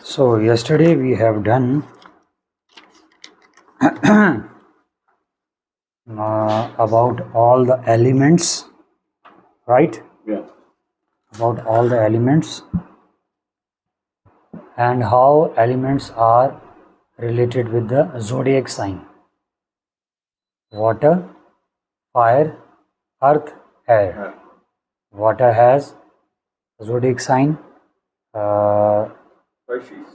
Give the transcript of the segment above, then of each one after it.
So yesterday we have done about all the elements, right? Yeah. About all the elements and how elements are related with the zodiac sign: water, fire, earth, air. Yeah. Water has zodiac sign Pisces.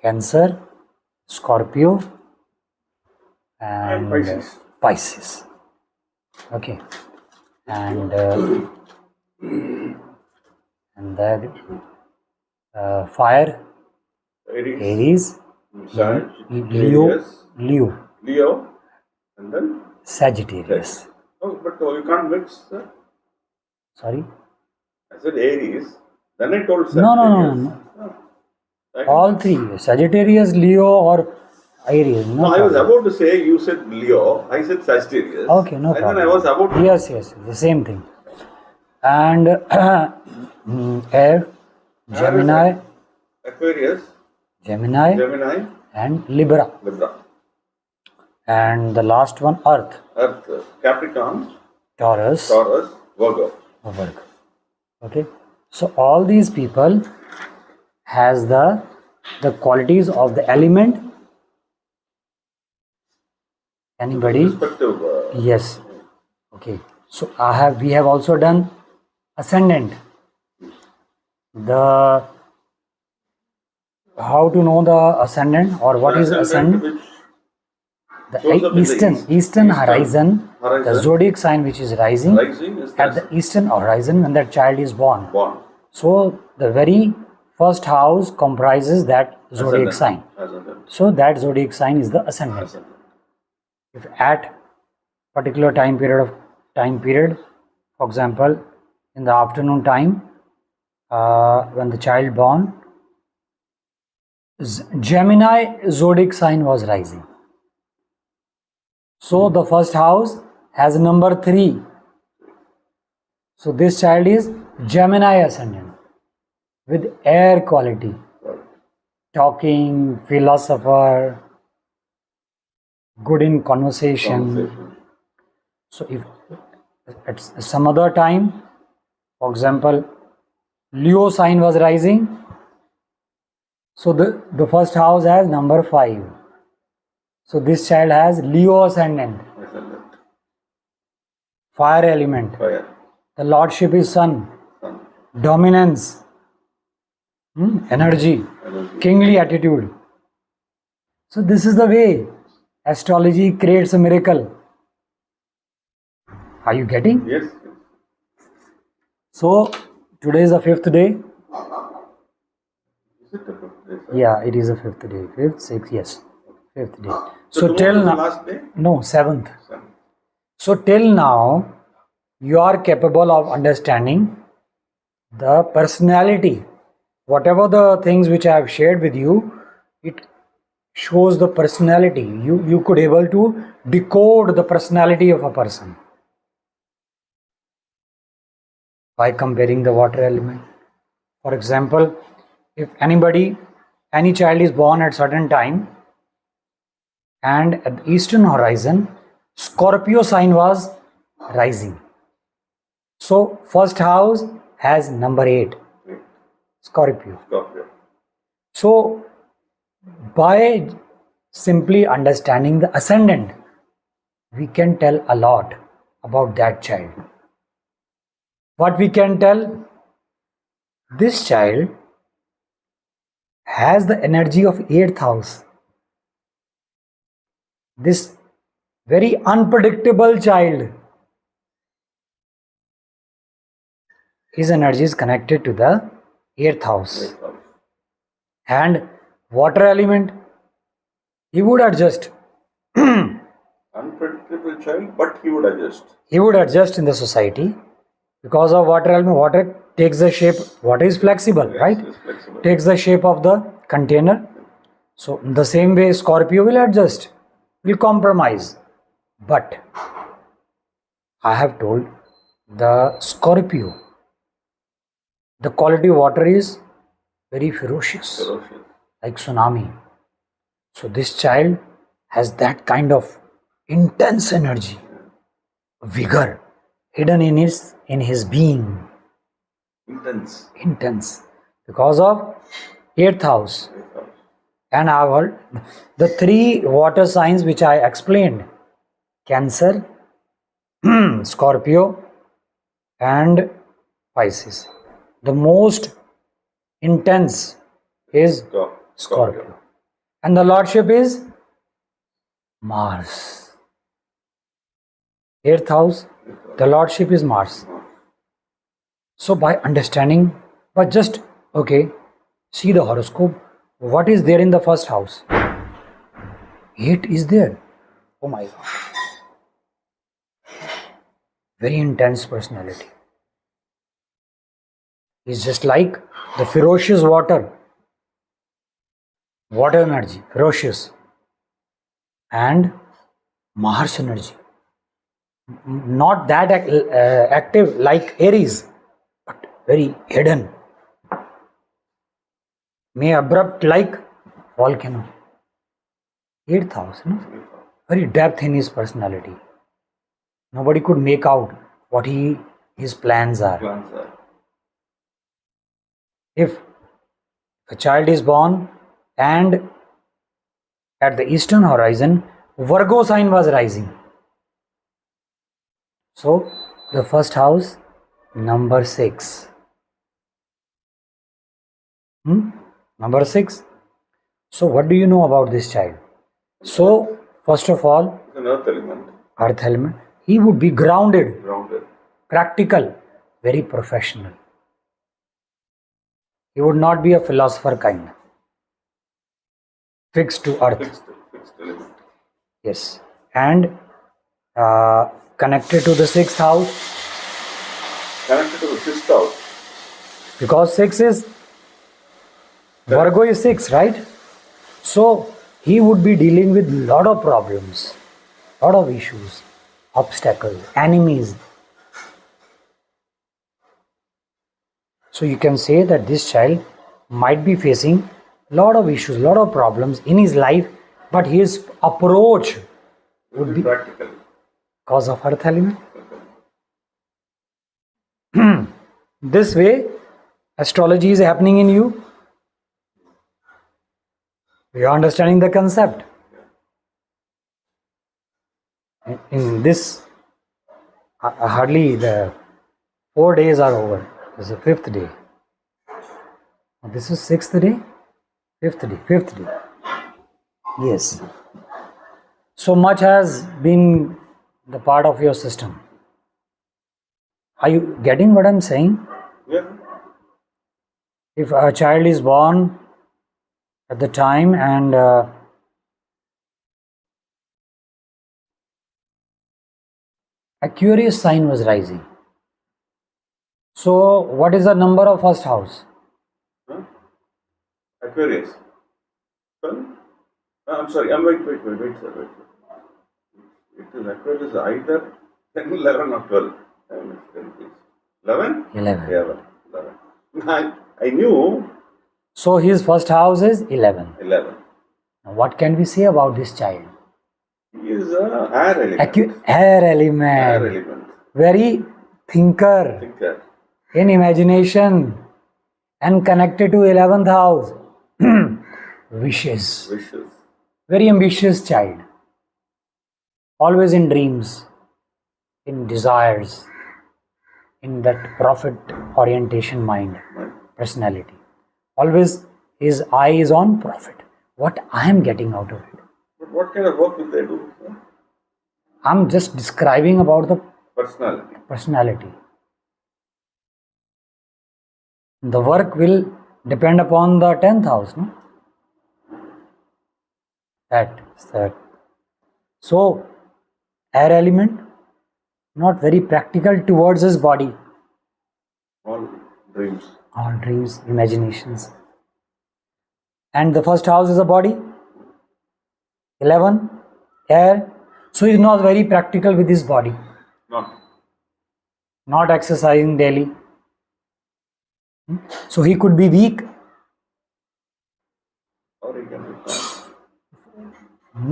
Cancer, Scorpio, and Pisces. Pisces. Okay, and that fire, Aries, Leo, Leo, and then Sagittarius. Oh, but you can't mix. Sorry? I said Aries. Then I told No. Sagittarius. All three: Sagittarius, Leo, or Aries. No, I was about to say you said Leo. I said Sagittarius. Okay, no and problem. then I was about to. Yes, the same thing. And air, Gemini, Aquarius, Gemini, and Libra. And the last one, Earth, Capricorn, Taurus, Virgo. Okay, so all these people has the qualities of the element. Anybody? Respective. Yes. Okay. So we have also done ascendant. How to know the ascendant, or what is ascendant? The eastern horizon, the zodiac sign which is rising at the eastern horizon when that child is born. So the very first house comprises that zodiac sign. So that zodiac sign is the ascendant. If at particular time period, for example, in the afternoon time, when the child born, Gemini zodiac sign was rising. So the first house has number 3. So this child is Gemini ascendant with air quality, talking, philosopher, good in conversation. So if at some other time, for example, Leo sign was rising, so the first house has number 5. So this child has Leo ascendant, fire element. The lordship is sun, dominance, energy, kingly attitude. So this is the way astrology creates a miracle. Are you getting? Yes. So today is the 5th day. Is it the 5th day? Yeah, it is the 5th day. 5th, 6th, yes. 5th day. So till now, last day? No, 7th. So till now, you are capable of understanding the personality. Whatever the things which I have shared with you, it shows the personality. You could able to decode the personality of a person by comparing the water element. For example, if any child is born at certain time, and at the eastern horizon, Scorpio sign was rising. So first house has number 8, Scorpio. So by simply understanding the ascendant, we can tell a lot about that child. What we can tell? This child has the energy of 8th house. This very unpredictable child, his energy is connected to the 8th house. And water element, he would adjust. Unpredictable child, but he would adjust. He would adjust in the society because of water element. Water takes the shape, water is flexible, yes, right? Flexible. Takes the shape of the container. So in the same way, Scorpio will adjust, will compromise. But I have told the Scorpio, the quality of water is very ferocious, Ferocious. like tsunami. So this child has that kind of intense energy, vigor hidden in his being, intense, because of 8th house. And our the 3 water signs which I explained: Cancer, Scorpio, and Pisces. The most intense is Scorpio, and the lordship is Mars. 8th house, the lordship is Mars. So by understanding, but just see the horoscope. What is there in the first house? 8 is there. Oh my God. Very intense personality. He's just like the ferocious water energy, ferocious, and Mars energy. Not that active like Aries, but very hidden. May abrupt like volcano. 8th house, no? Very depth in his personality. Nobody could make out what his plans are. If a child is born and at the eastern horizon, Virgo sign was rising. So the first house, number 6. Number 6. So what do you know about this child? So first of all, an earth element. He would be grounded, practical, very professional. He would not be a philosopher kind. Fixed to earth. Fixed element. Yes. And connected to the 6th house. Connected to the 6th house. Because 6 is, Virgo is 6, right? So he would be dealing with lot of problems, lot of issues, obstacles, enemies. So you can say that this child might be facing lot of issues, lot of problems in his life, but his approach would be practical because of earth element. This way astrology is happening in you. We are understanding the concept. In this, hardly the 4 days are over. This is the 5th day. This is 6th day, 5th day. Yes. So much has been the part of your system. Are you getting what I'm saying? Yeah. If a child is born at the time and Aquarius sign was rising. So what is the number of first house? Aquarius. Sorry? I'm sorry. Wait, sir. It is Aquarius either 10, 11 or 12. 11? 11. I knew. So his first house is 11. 11. Now what can we say about this child? He is an air element. Air element. Very thinker. In imagination and connected to 11th house. Wishes. Very ambitious child. Always in dreams, in desires, in that profit orientation mind, personality. Always his eye is on profit. What I am getting out of it. But what kind of work will they do? I'm just describing about the personality. The work will depend upon the 10th house, no? That. So, air element, not very practical towards his body. All dreams. Imaginations. And the first house is a body. 11, air. So he is not very practical with his body. Not exercising daily. So he could be weak Or he can be fat.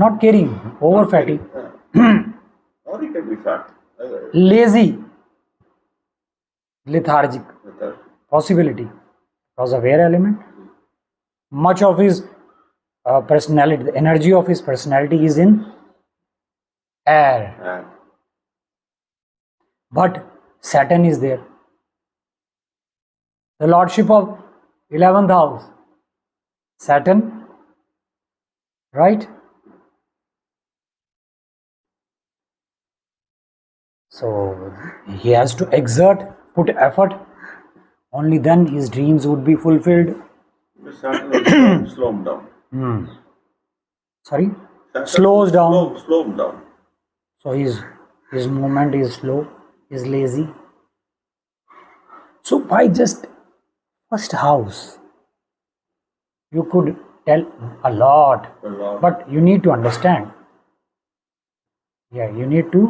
Not caring, over fatty, Or he can be fat. lazy, lethargic, Lethargic. possibility because of air element. Much of his personality, the energy of his personality is in air. And But Saturn is there. The lordship of 11th house, Saturn, right? So he has to exert, put effort. Only then his dreams would be fulfilled. the Saturn will slow him down. Sorry? Saturn Slows will down. Slow him down. So his movement is slow, is lazy. So by just first house, you could tell a lot, A lot. but you need to understand. Yeah, you need to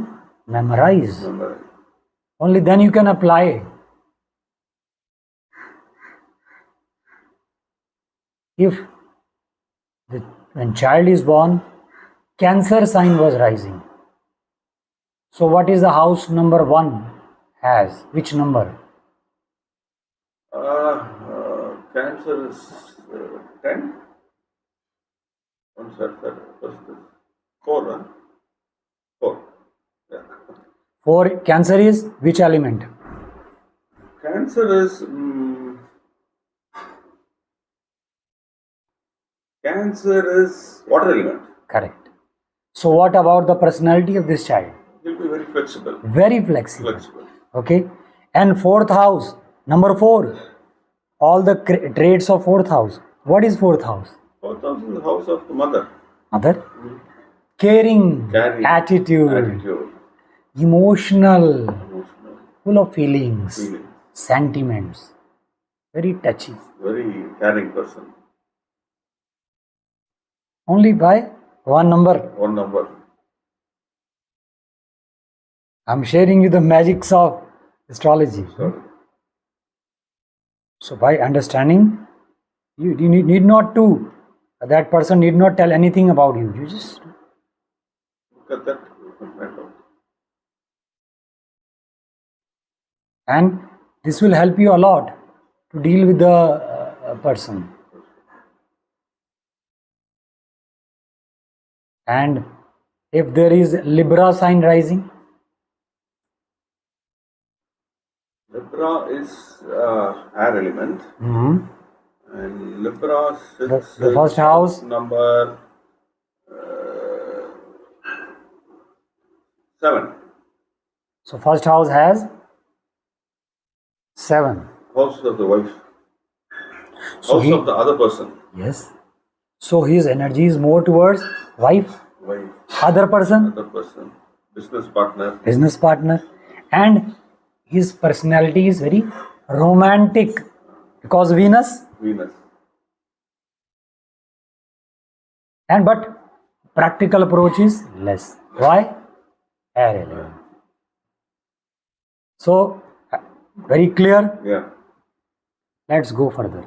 memorize. Remember, Only then you can apply. If when child is born, Cancer sign was rising. So what is the house number 1 has? Which number? Cancer is 10. One second. First is 4, huh? 4. Yeah. 4. Cancer is which element? Cancer is water element. Correct. So what about the personality of this child? He'll be very flexible. Very flexible. Okay. And 4th house, number 4. All the traits of 4th house. What is 4th house? 4th house is the house of the mother. Mother? Caring, attitude, emotional, full of feelings, sentiments, very touchy. Very caring person. Only by one number. One number. I'm sharing you the magics of astrology. Sorry. So by understanding, you need not to, that person need not tell anything about you. You just Look at that. You can find out. and this will help you a lot to deal with the person. And if there is Libra sign rising, Libra is air element. And Libra sits the first house, number 7. so first house has 7. House of the wife. So House of the other person. yes. So his energy is more towards wife, Wife. other person, Business partner. business partner, and his personality is very romantic because Venus. And but practical approach is less. Why? Air element. So very clear. Yeah. Let's go further.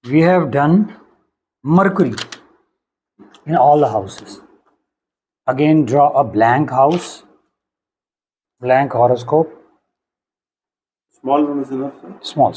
We have done Mercury in all the houses. Again, draw a blank house, blank horoscope, Small one is enough, sir? small.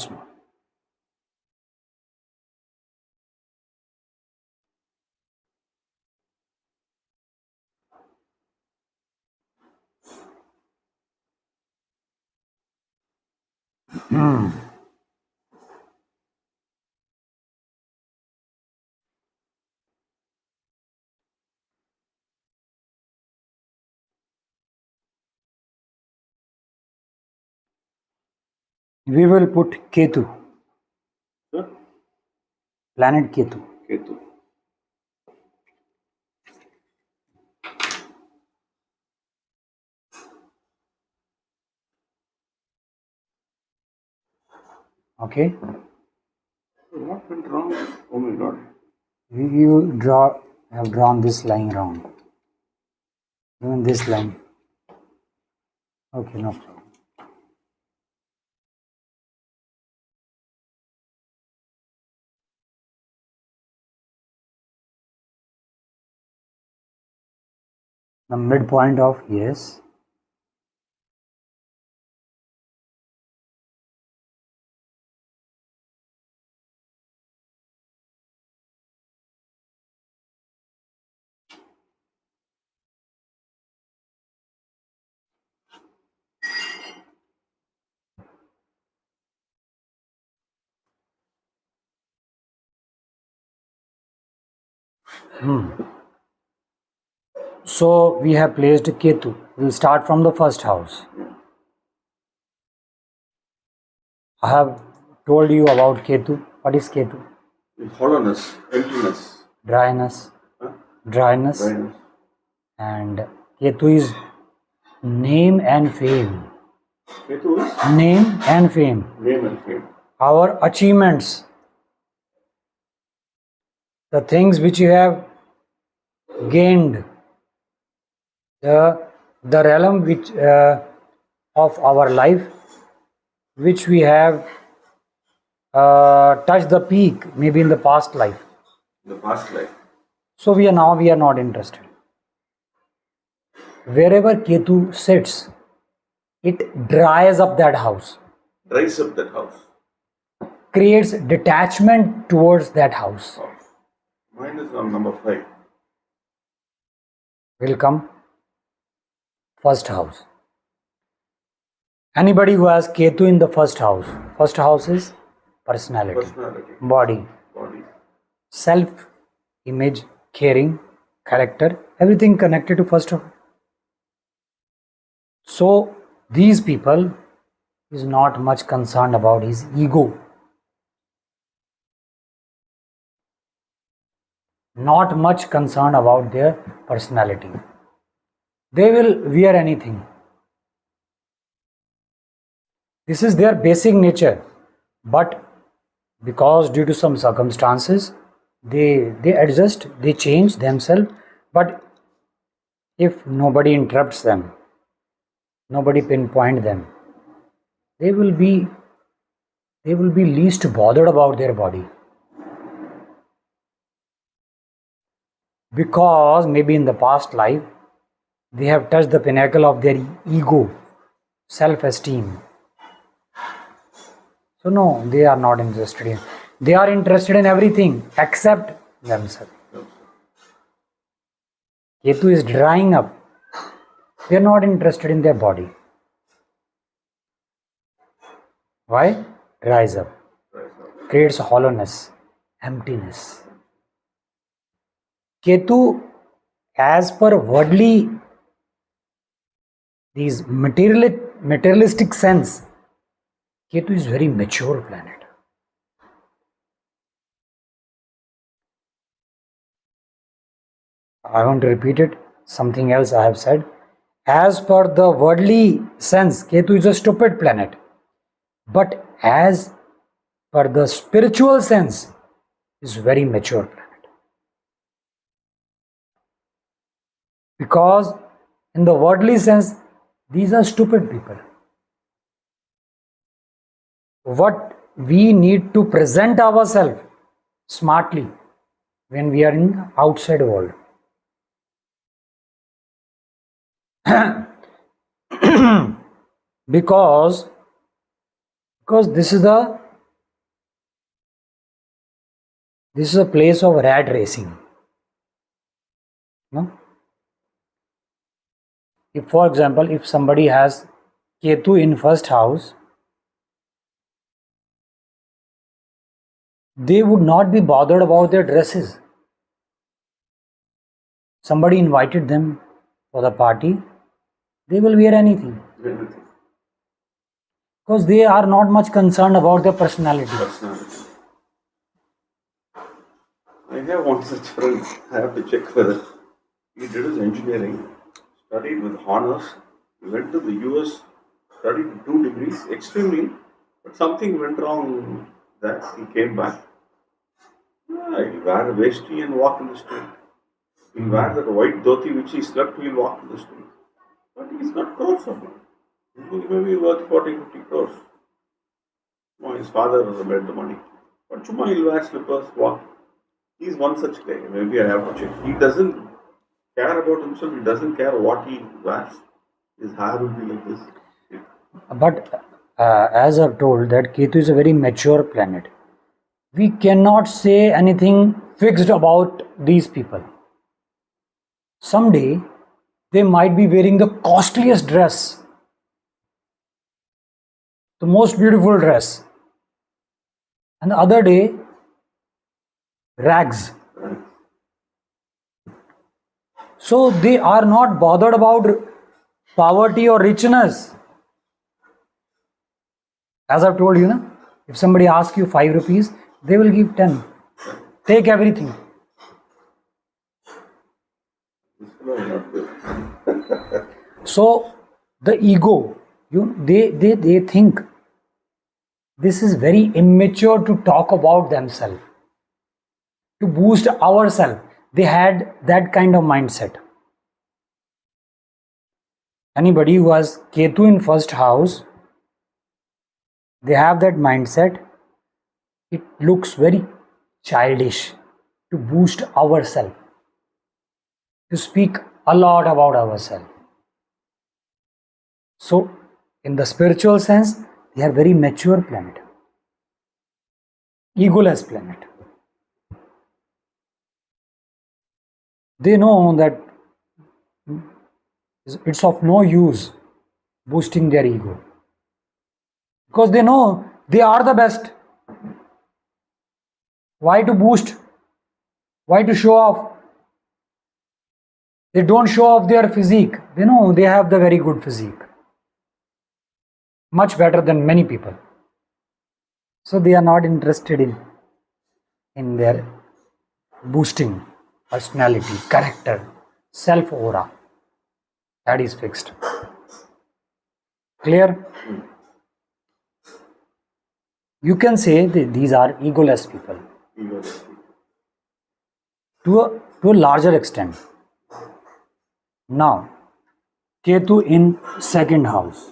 We will put Ketu, Sir? planet Ketu. Ketu. Okay. What went wrong? Oh my God. You have drawn this lying around. Even this line. Okay, no problem. The midpoint of yes. So we have placed Ketu. We'll start from the first house. I have told you about Ketu. What is Ketu? Hollowness, emptiness, Dryness. huh? Dryness. Dryness. And Ketu is name and fame. Ketu is Name and fame. name and fame. Our achievements. The things which you have gained. The realm which of our life, which we have touched the peak, maybe in the past life. The past life. So we are not interested. Wherever Ketu sits, it dries up that house, Dries up that house. creates detachment towards that house. Mine is on number 5. Will come first house. Anybody who has Ketu in the first house is personality, Personality, body, body, self image, caring, character, everything connected to first house. So these people is not much concerned about his ego, not much concerned about their personality. They will wear anything. This is their basic nature, but because due to some circumstances they adjust, they change themselves. But if nobody interrupts them, nobody pinpoint them, they will be least bothered about their body, because maybe in the past life they have touched the pinnacle of their ego, self-esteem. So no, they are not interested in. They are interested in everything except themselves. Ketu is drying up. They are not interested in their body. Why? Dries up. Creates hollowness, emptiness. Ketu, as per worldly, these materialistic sense, Ketu is very mature planet. I want to repeat it. Something else I have said. As per the worldly sense, Ketu is a stupid planet. But as per the spiritual sense, is very mature planet. Because in the worldly sense, these are stupid people. What we need to present ourselves smartly when we are in outside world. because this is a place of rat racing. No? If, for example, if somebody has Ketu in first house, they would not be bothered about their dresses. Somebody invited them for the party, they will wear anything. everything. Because they are not much concerned about their personality. Personality. I have one such friend. I have to check whether he did his engineering, studied with honors, he went to the US, studied 2 degrees, extremely, but something went wrong that he came back. I wear a vesty and walk in the street. He'll wear that white dhoti which he slept, he'll walk in the street. But he's got crores of money. He may be worth 40, 50 crores. No, his father made the money. But Chuma, he'll wear slippers, walk. He's one such guy. Maybe I have to check. He doesn't care about himself. He doesn't care what he wears. His hair will be like this. But as I've told, that Ketu is a very mature planet. We cannot say anything fixed about these people. Someday they might be wearing the costliest dress, the most beautiful dress, and the other day rags. So they are not bothered about poverty or richness. As I've told you, na, if somebody asks you 5 rupees, they will give 10. Take everything. So the ego, they think this is very immature to talk about themselves, to boost ourselves. They had that kind of mindset. Anybody who has Ketu in first house, they have that mindset. It looks very childish to boost ourselves, to speak a lot about ourselves. So, in the spiritual sense, they are very mature planet, egoless planet. They know that it's of no use boosting their ego, because they know they are the best. Why to boost? Why to show off? They don't show off their physique. They know they have the very good physique, much better than many people. So they are not interested in their boosting personality, character, self aura. That is fixed. Clear? You can say that these are egoless people to a larger extent. Now, Ketu in second house.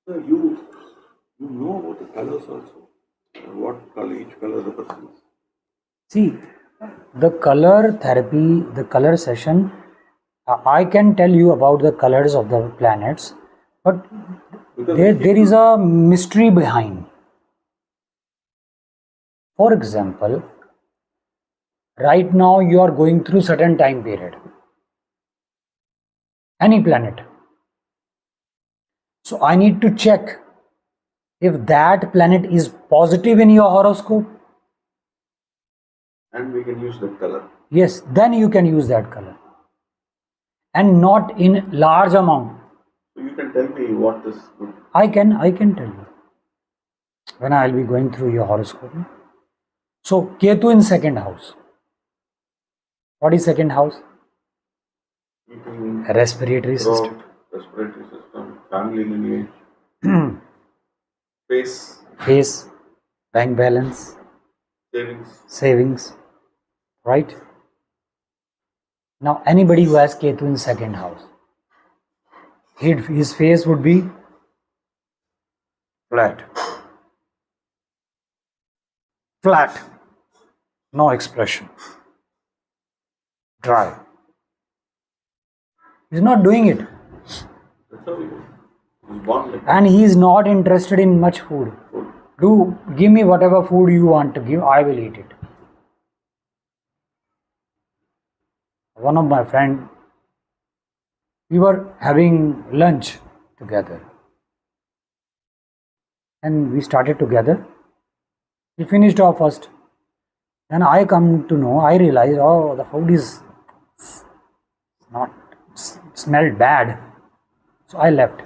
So you know about the colors also. What color each color represents. See, the color therapy, the color session, I can tell you about the colors of the planets, but there is a mystery behind. For example, right now you are going through certain time period. Any planet. So I need to check if that planet is positive in your horoscope. And we can use that color. Yes, then you can use that color. And not in large amount. So you can tell me what is good. I can tell you when I will be going through your horoscope. So Ketu in second house. What is second house? Eating, Respiratory throat, system. respiratory system, family lineage, Face, bank balance, savings, right? Now anybody who has Ketu in second house, his face would be flat, no expression, dry. He's not doing it. That's how he is. He's born like And he is not interested in much food. Do give me whatever food you want to give, I will eat it. One of my friend, we were having lunch together, and we started together. We finished off first. Then I come to know, I realize, oh, the food is not smelled bad. So I left.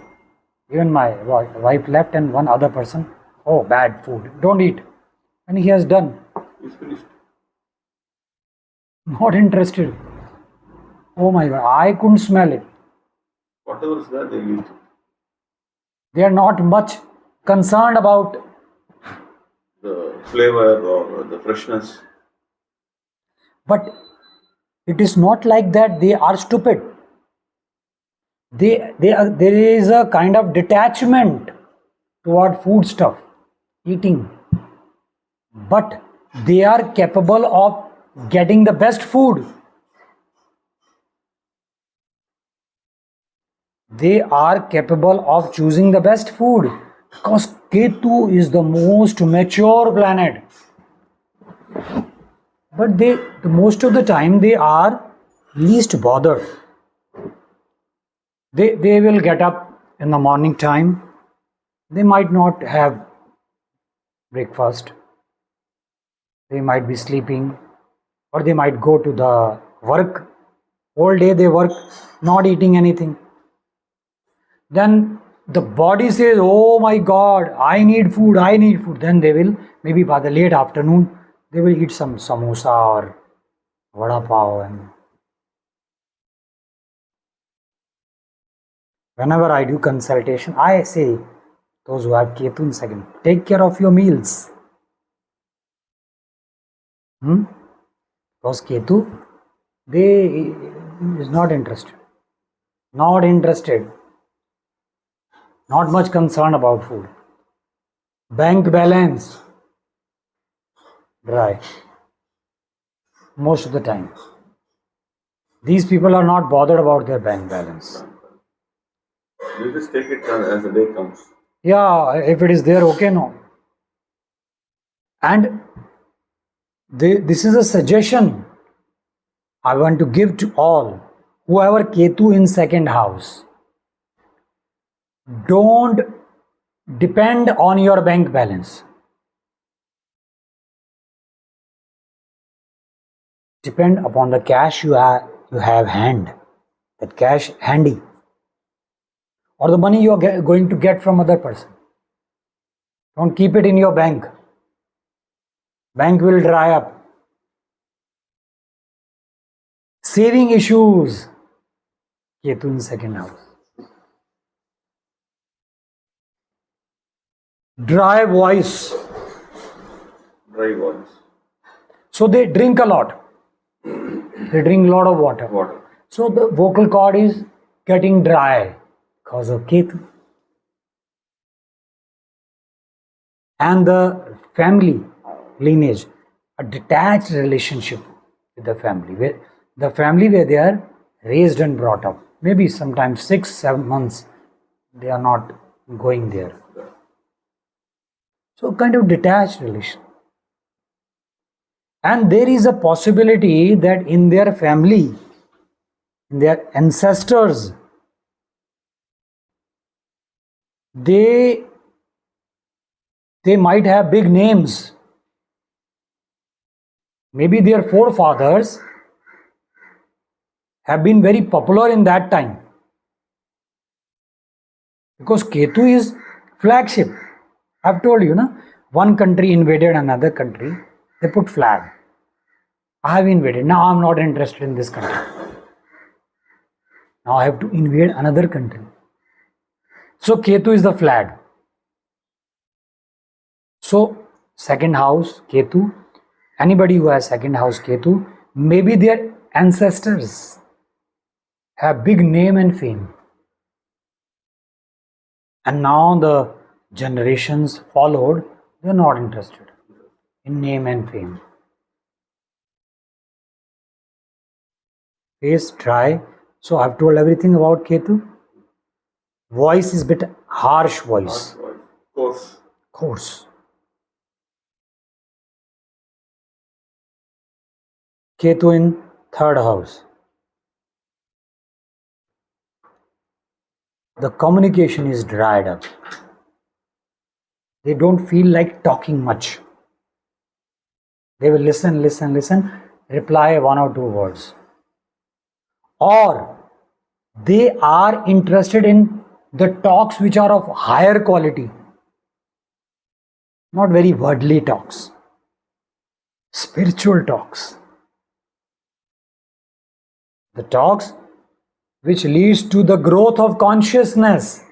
Even my wife left, and one other person, oh, bad food, don't eat. And he has done. he's finished. Not interested. Oh my God, I couldn't smell it. Whatever is there, they eat. They are not much concerned about. The flavor or the freshness. But It is not like that they are stupid. There is a kind of detachment toward food stuff, eating. But they are capable of getting the best food. They are capable of choosing the best food because Ketu is the most mature planet. But most of the time they are least bothered. They will get up in the morning time. They might not have breakfast. They might be sleeping, or they might go to the work. All day they work, not eating anything. Then the body says, oh my God, I need food, I need food. Then they will, maybe by the late afternoon, they will eat some samosa or vada pav. And whenever I do consultation, I say, those who have Ketu in second, take care of your meals. Because Ketu, they is not interested. Not interested. Not much concerned about food. Bank balance, dry. Most of the time. These people are not bothered about their bank balance. You just take it as the day comes. Yeah, if it is there, okay, no. And this is a suggestion I want to give to all. Whoever Ketu in second house, don't depend on your bank balance. Depend upon the cash you have hand, that cash handy, or the money you are going to get from other person. Don't keep it in your bank. Bank will dry up. Saving issues, Ketu in second house. Dry voice. Dry voice. So they drink a lot. They drink a lot of water. Water. So the vocal cord is getting dry because of Ketu. And the family lineage, a detached relationship with the family, where they are raised and brought up. Maybe sometimes 6-7 months they are not going there. So kind of detached relation. And there is a possibility that in their family, in their ancestors, they might have big names. Maybe their forefathers have been very popular in that time. Because Ketu is flagship. I've told you, one country invaded another country, they put flag. I have invaded, now I'm not interested in this country. Now I have to invade another country. So Ketu is the flag. So second house Ketu, anybody who has second house Ketu, maybe their ancestors have big name and fame. And now the generations followed, they're not interested in name and fame. Face dry. So I've told everything about Ketu. Voice is bit harsh voice. Coarse. Ketu in third house. The communication is dried up. They don't feel like talking much. They will listen, reply 1 or 2 words. Or they are interested in the talks which are of higher quality. Not very worldly talks. Spiritual talks. The talks which leads to the growth of consciousness.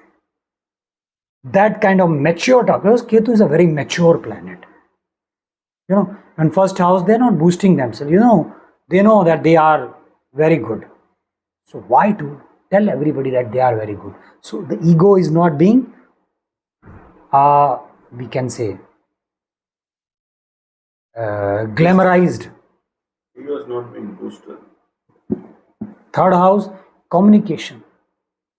That kind of mature talk, because Ketu is a very mature planet. In first house, they're not boosting themselves. They know that they are very good. So why to tell everybody that they are very good? So the ego is not being, we can say, glamorized. Ego is not being boosted. Third house, communication.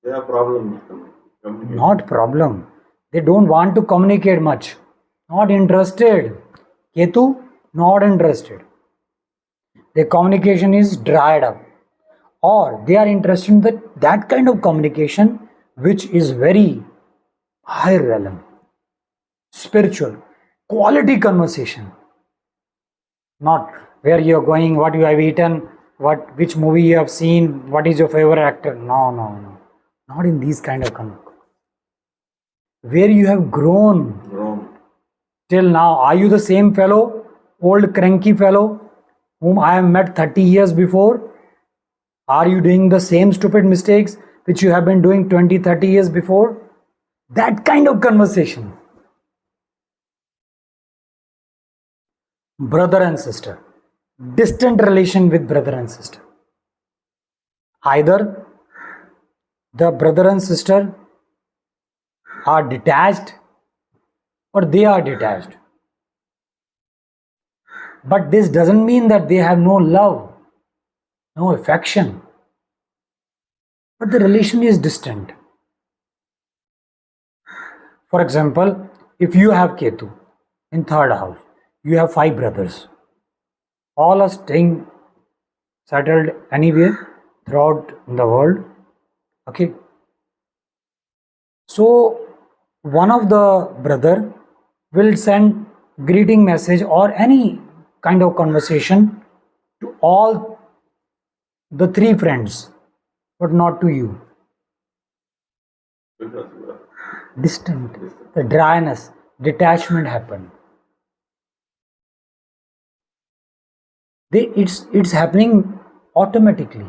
They have problems with communication. Not problem. They don't want to communicate much. Not interested. Ketu, not interested. Their communication is dried up. Or they are interested in that kind of communication which is very high realm, spiritual, quality conversation. Not where you are going, what you have eaten, which movie you have seen, what is your favorite actor. No. Not in these kind of conversation. Where you have grown till now. Are you the same fellow, old cranky fellow whom I have met 30 years before? Are you doing the same stupid mistakes which you have been doing 20, 30 years before? That kind of conversation. Brother and sister. Distant relation with brother and sister. Either the brother and sister are detached or they are detached. But this doesn't mean that they have no love, no affection. But the relation is distant. For example, if you have Ketu in third house, you have 5 brothers. All are staying settled anywhere throughout the world. Okay. So one of the brother will send greeting message or any kind of conversation to all the 3 friends, but not to you. Distant, the dryness, detachment happened. It's happening automatically.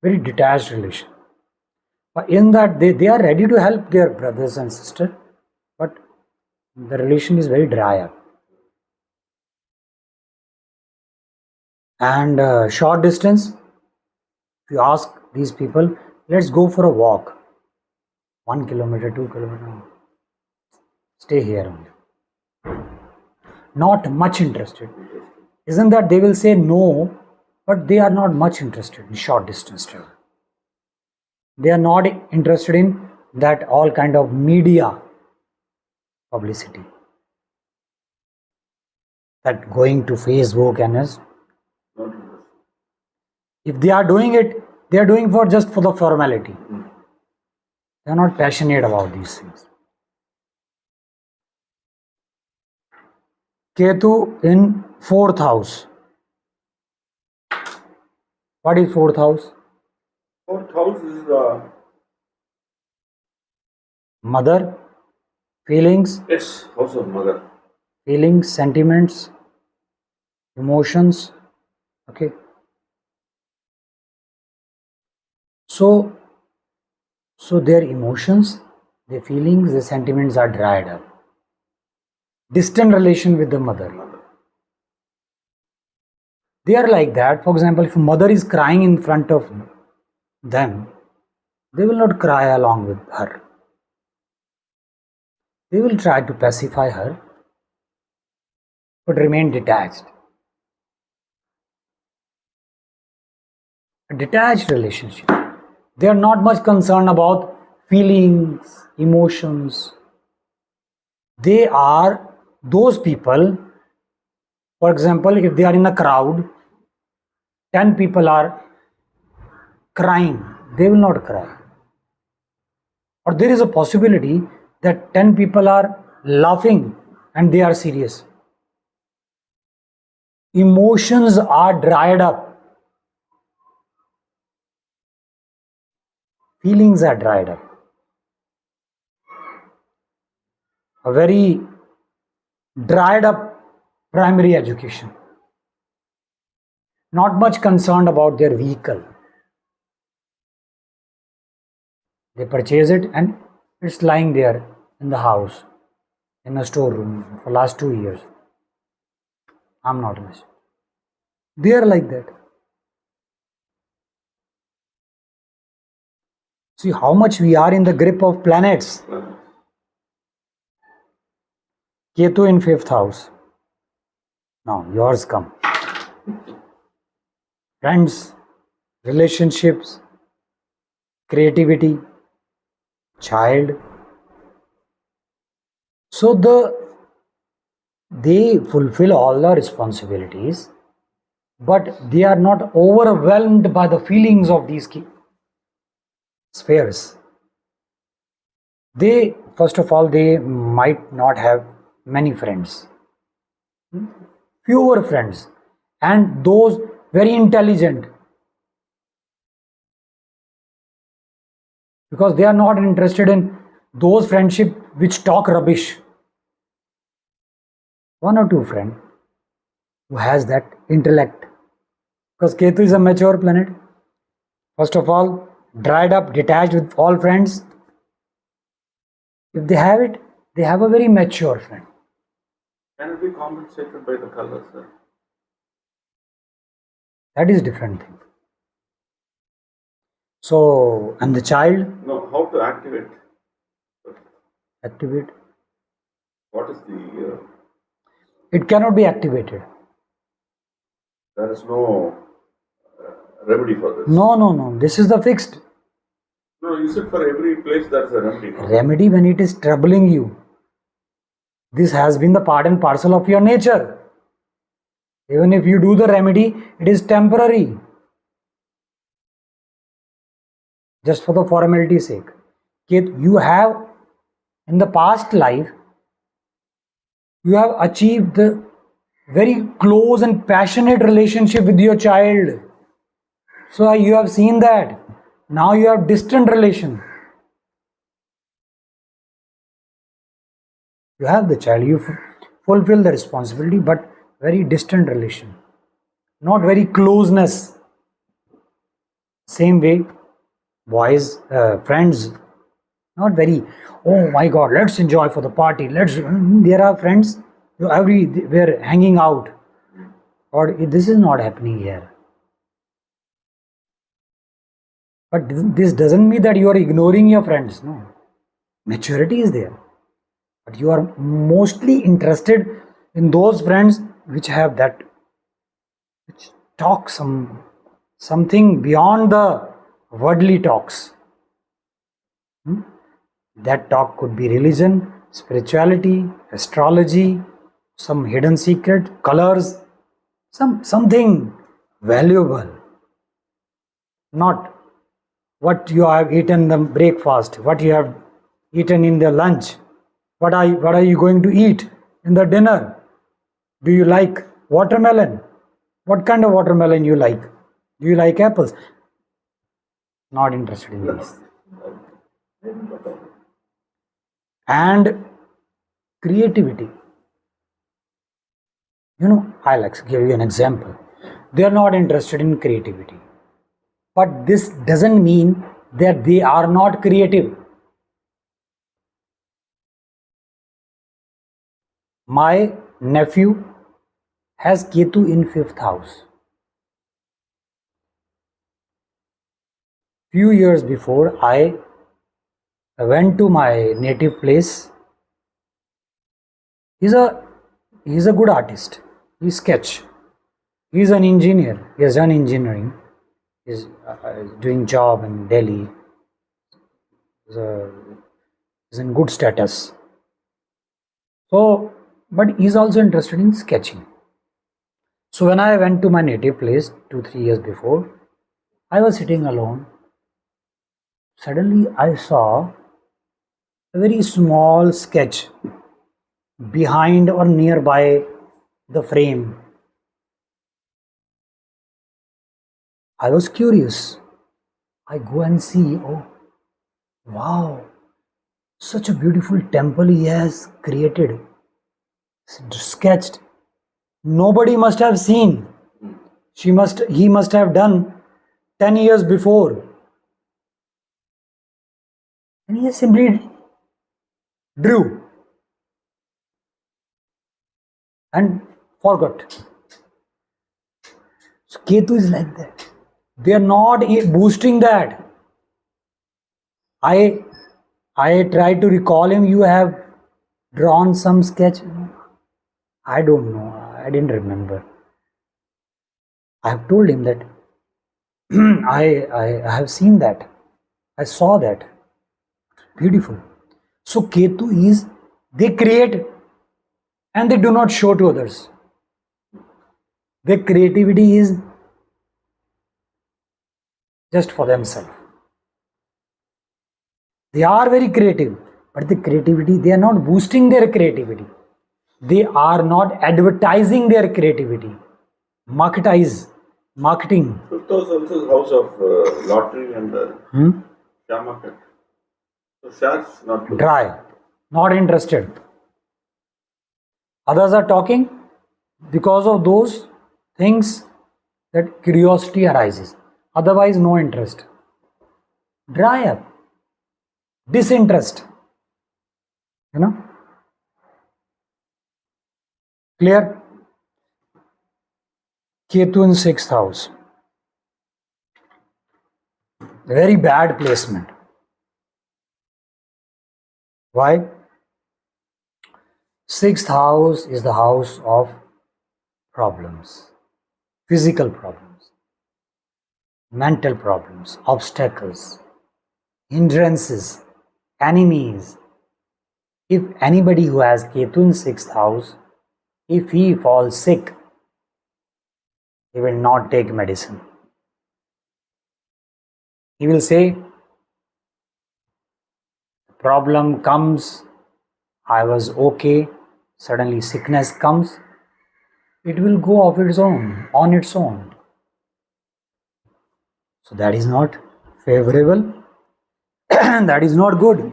Very detached relation. But in that they are ready to help their brothers and sisters, but the relation is very dry up. And short distance, if you ask these people, let's go for a walk. 1 kilometer, 2 kilometers. Stay here only. Not much interested. Isn't that they will say no, but they are not much interested in short distance travel. They are not interested in that all kind of media publicity. That going to Facebook and if they are doing it, they are doing just for the formality. They are not passionate about these things. Ketu in 4th house. What is 4th house? 4th house is mother, feelings. Yes, house of mother. Feelings, sentiments, emotions. Okay. So their emotions, their feelings, their sentiments are dried up. Distant relation with the mother. They are like that. For example, if a mother is crying in front of them, they will not cry along with her. They will try to pacify her, but remain detached. A detached relationship. They are not much concerned about feelings, emotions. They are those people, for example, if they are in a crowd, 10 people are crying, they will not cry. Or there is a possibility that 10 people are laughing and they are serious. Emotions are dried up. Feelings are dried up. A very dried up primary education. Not much concerned about their vehicle. They purchase it and it's lying there in the house, in a storeroom for last 2 years. I'm not interested. They are like that. See how much we are in the grip of planets. Ketu in 5th house. Now yours come. Friends, relationships, creativity, child. So they fulfill all the responsibilities, but they are not overwhelmed by the feelings of these spheres. They, first of all, they might not have many friends, fewer friends, and those very intelligent, because they are not interested in those friendship which talk rubbish. One or two friend who has that intellect, because Ketu is a mature planet. First of all, dried up, detached with all friends. If they have it, they have a very mature friend. Can it be compensated by the colors, sir? That is different thing. So, and the child? No, how to activate? Activate? What is the... It cannot be activated. There is no remedy for this. No. This is the fixed. No, you said for every place there is a remedy. No? Remedy when it is troubling you. This has been the part and parcel of your nature. Even if you do the remedy, it is temporary. Just for the formality's sake. You have, in the past life, you have achieved the very close and passionate relationship with your child. So you have seen that. Now you have distant relation. You have the child, you fulfill the responsibility, but very distant relation. Not very closeness. Same way, boys, friends, not very, oh my God, let's enjoy for the party. There are friends, we're hanging out. Or this is not happening here. But this doesn't mean that you are ignoring your friends. No. Maturity is there. But you are mostly interested in those friends which have that, which talk something beyond the worldly talks. That talk could be religion, spirituality, astrology, some hidden secret, colors, something valuable. Not what you have eaten the breakfast, what you have eaten in the lunch, what are you going to eat in the dinner. Do you like watermelon? What kind of watermelon you like? Do you like apples? Not interested in this. And creativity. I'll give you an example. They are not interested in creativity. But this doesn't mean that they are not creative. My nephew has Ketu in 5th house. Few years before, I went to my native place. He's a good artist. He sketch. He's an engineer. He has done engineering. He's doing job in Delhi. He's in good status. So, but he's also interested in sketching. So when I went to my native place 2-3 years before, I was sitting alone. Suddenly I saw a very small sketch behind or nearby the frame. I was curious. I go and see, oh, wow, such a beautiful temple he has created, sketched. Nobody must have seen. He must have done 10 years before. And he simply drew and forgot. So Ketu is like that. They are not boosting that. I tried to recall him. You have drawn some sketch. I don't know. I didn't remember. I have told him that I have seen that. I saw that. Beautiful. So Ketu is, they create and they do not show to others. Their creativity is just for themselves. They are very creative, but the creativity, they are not boosting their creativity. They are not advertising their creativity. Marketing. Fifth house also is house of lottery and share market. So shares not good. Dry, not interested. Others are talking because of those things that curiosity arises. Otherwise, no interest. Dry up. Disinterest. You know? Clear? Ketu in 6th house. Very bad placement. Why? 6th house is the house of problems, physical problems, mental problems, obstacles, hindrances, enemies. If anybody who has Ketu in 6th house, if he falls sick, he will not take medicine. He will say, problem comes, I was okay, suddenly sickness comes, it will go of its own, on its own. So that is not favorable, that is not good.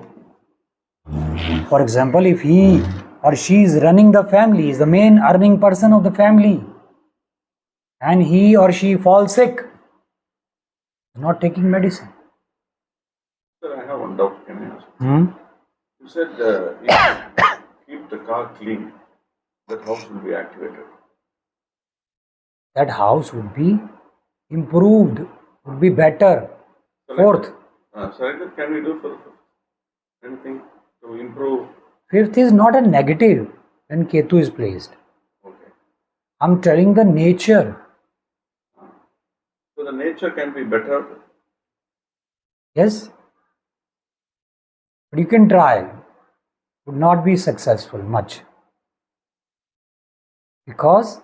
For example, if he or she is running the family, is the main earning person of the family, and he or she falls sick, not taking medicine. Sir, I have one doubt. Can I ask? You said if you keep the car clean, that house will be activated. That house would be improved, would be better. Fourth. Sir, can we do for anything to improve? Fifth is not a negative when Ketu is placed. Okay. I'm telling the nature. So the nature can be better. Yes. But you can try. Would not be successful much. Because,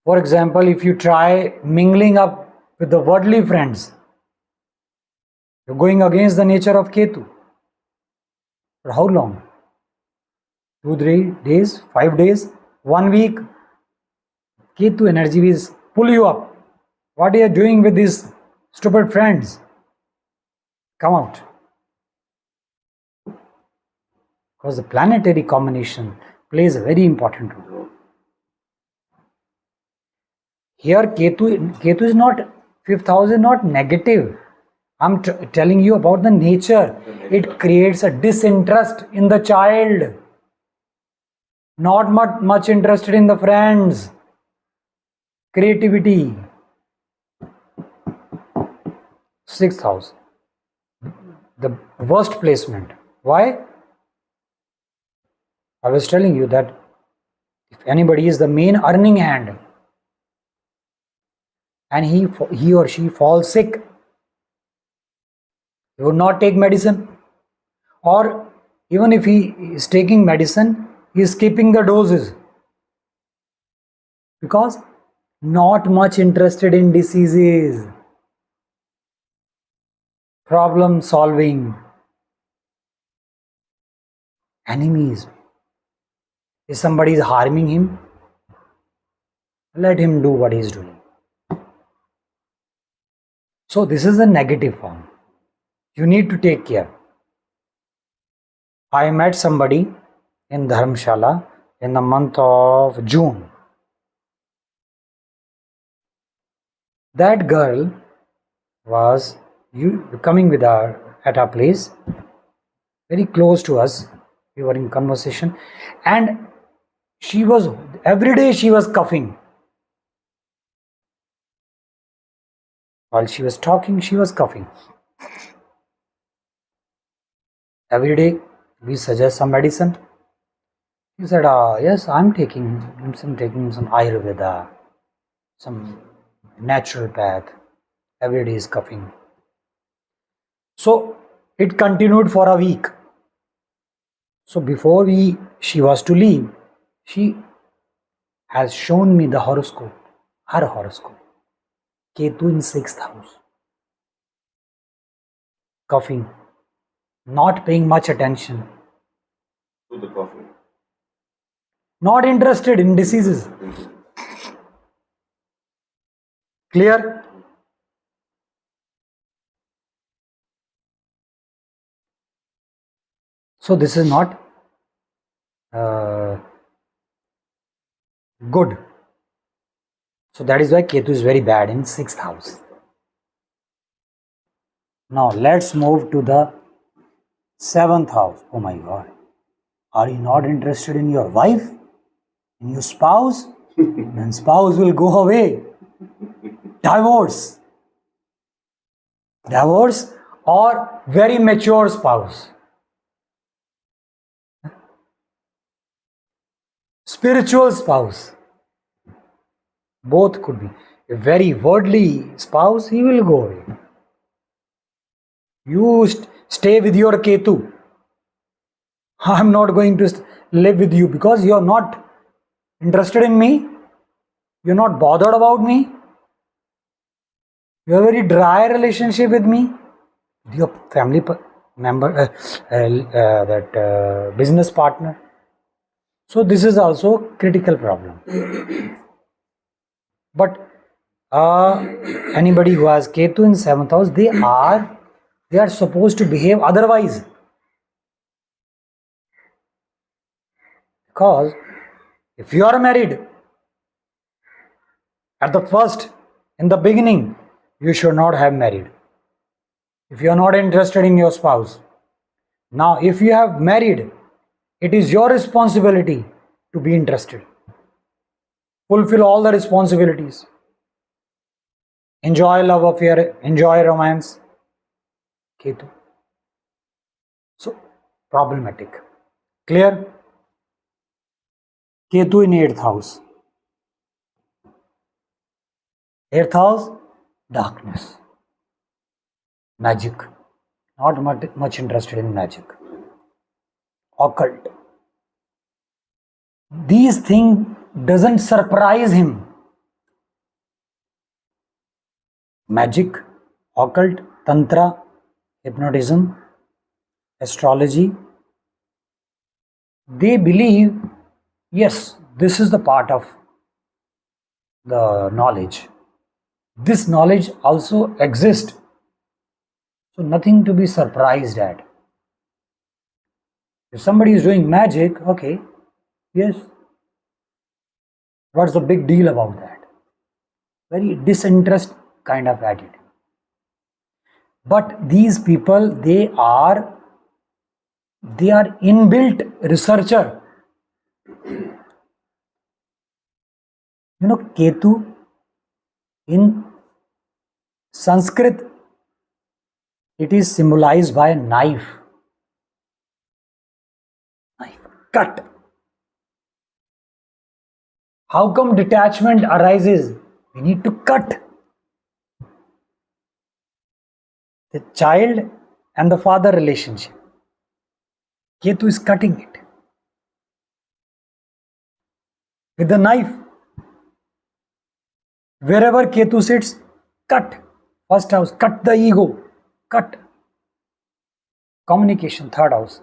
for example, if you try mingling up with the worldly friends, you're going against the nature of Ketu. For how long? 2, 3 days, 5 days, 1 week. Ketu energy will pull you up. What are you doing with these stupid friends? Come out. Because the planetary combination plays a very important role. Here Ketu is not, 5th house is not negative. I'm telling you about the nature. It creates a disinterest in the child. Not much interested in the friends. Creativity. 6th house. The worst placement. Why? I was telling you that if anybody is the main earning hand and he or she falls sick, he would not take medicine, or even if he is taking medicine, he is skipping the doses because not much interested in diseases, problem solving, enemies. If somebody is harming him, let him do what he is doing. So this is the negative form. You need to take care. I met somebody in Dharamshala in the month of June. That girl was coming with her at our place, very close to us. We were in conversation, and every day she was coughing. While she was talking, she was coughing. Every day we suggest some medicine. He said, yes, I'm taking some Ayurveda, some natural path. Every day is coughing. So it continued for a week. So before she was to leave, she has shown me the horoscope, her horoscope. Ketu in 6th house. Coughing. Not paying much attention. To the coffee. Not interested in diseases. Clear? So this is not good. So that is why Ketu is very bad in 6th house. Now let's move to the 7th house. Oh my God. Are you not interested in your wife? In your spouse? Then spouse will go away. Divorce. Divorce or very mature spouse. Spiritual spouse. Both could be. A very worldly spouse, he will go away. You stay with your Ketu. I'm not going to live with you because you're not interested in me. You're not bothered about me. You have a very dry relationship with me. With your family member, business partner. So this is also critical problem. But anybody who has Ketu in 7th house, they are supposed to behave otherwise. Because if you are married, at the first, in the beginning, you should not have married. If you are not interested in your spouse. Now, if you have married, it is your responsibility to be interested. Fulfill all the responsibilities. Enjoy love affair, enjoy romance. Ketu. So, problematic. Clear? Ketu in 8th house. 8th house, darkness. Magic. Not much interested in magic. Occult. These things doesn't surprise him. Magic, occult, tantra, hypnotism, astrology. They believe, yes, this is the part of the knowledge. This knowledge also exists. So nothing to be surprised at. If somebody is doing magic, okay, yes. What's the big deal about that? Very disinterest kind of attitude. But these people, they are inbuilt researcher. You know, Ketu in Sanskrit, it is symbolized by a knife. Cut. How come detachment arises? We need to cut. The child and the father relationship. Ketu is cutting it. With the knife. Wherever Ketu sits, cut. First house, cut the ego. Cut. Communication, 3rd house.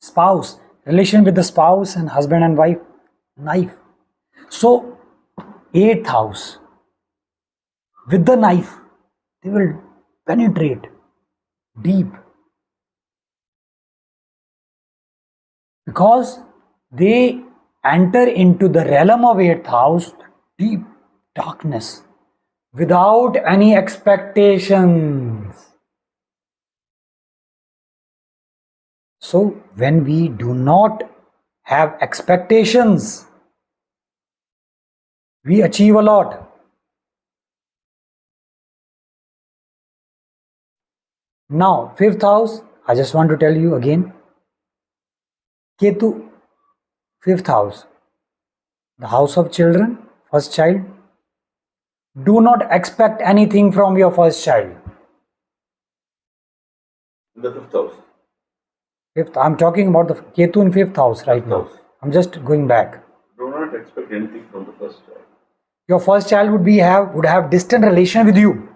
Spouse, relation with the spouse and husband and wife, knife. So, 8th house, with the knife, they will penetrate deep. Because they enter into the realm of 8th house, deep darkness, without any expectations. So, when we do not have expectations, we achieve a lot. Now, fifth house, I just want to tell you again. Ketu, fifth house, the house of children, first child. Do not expect anything from your first child. In the fifth house. Fifth, I'm talking about the Ketu in fifth house right Fifth now. house. I'm just going back. Do not expect anything from the first child. Your first child would have distant relation with you.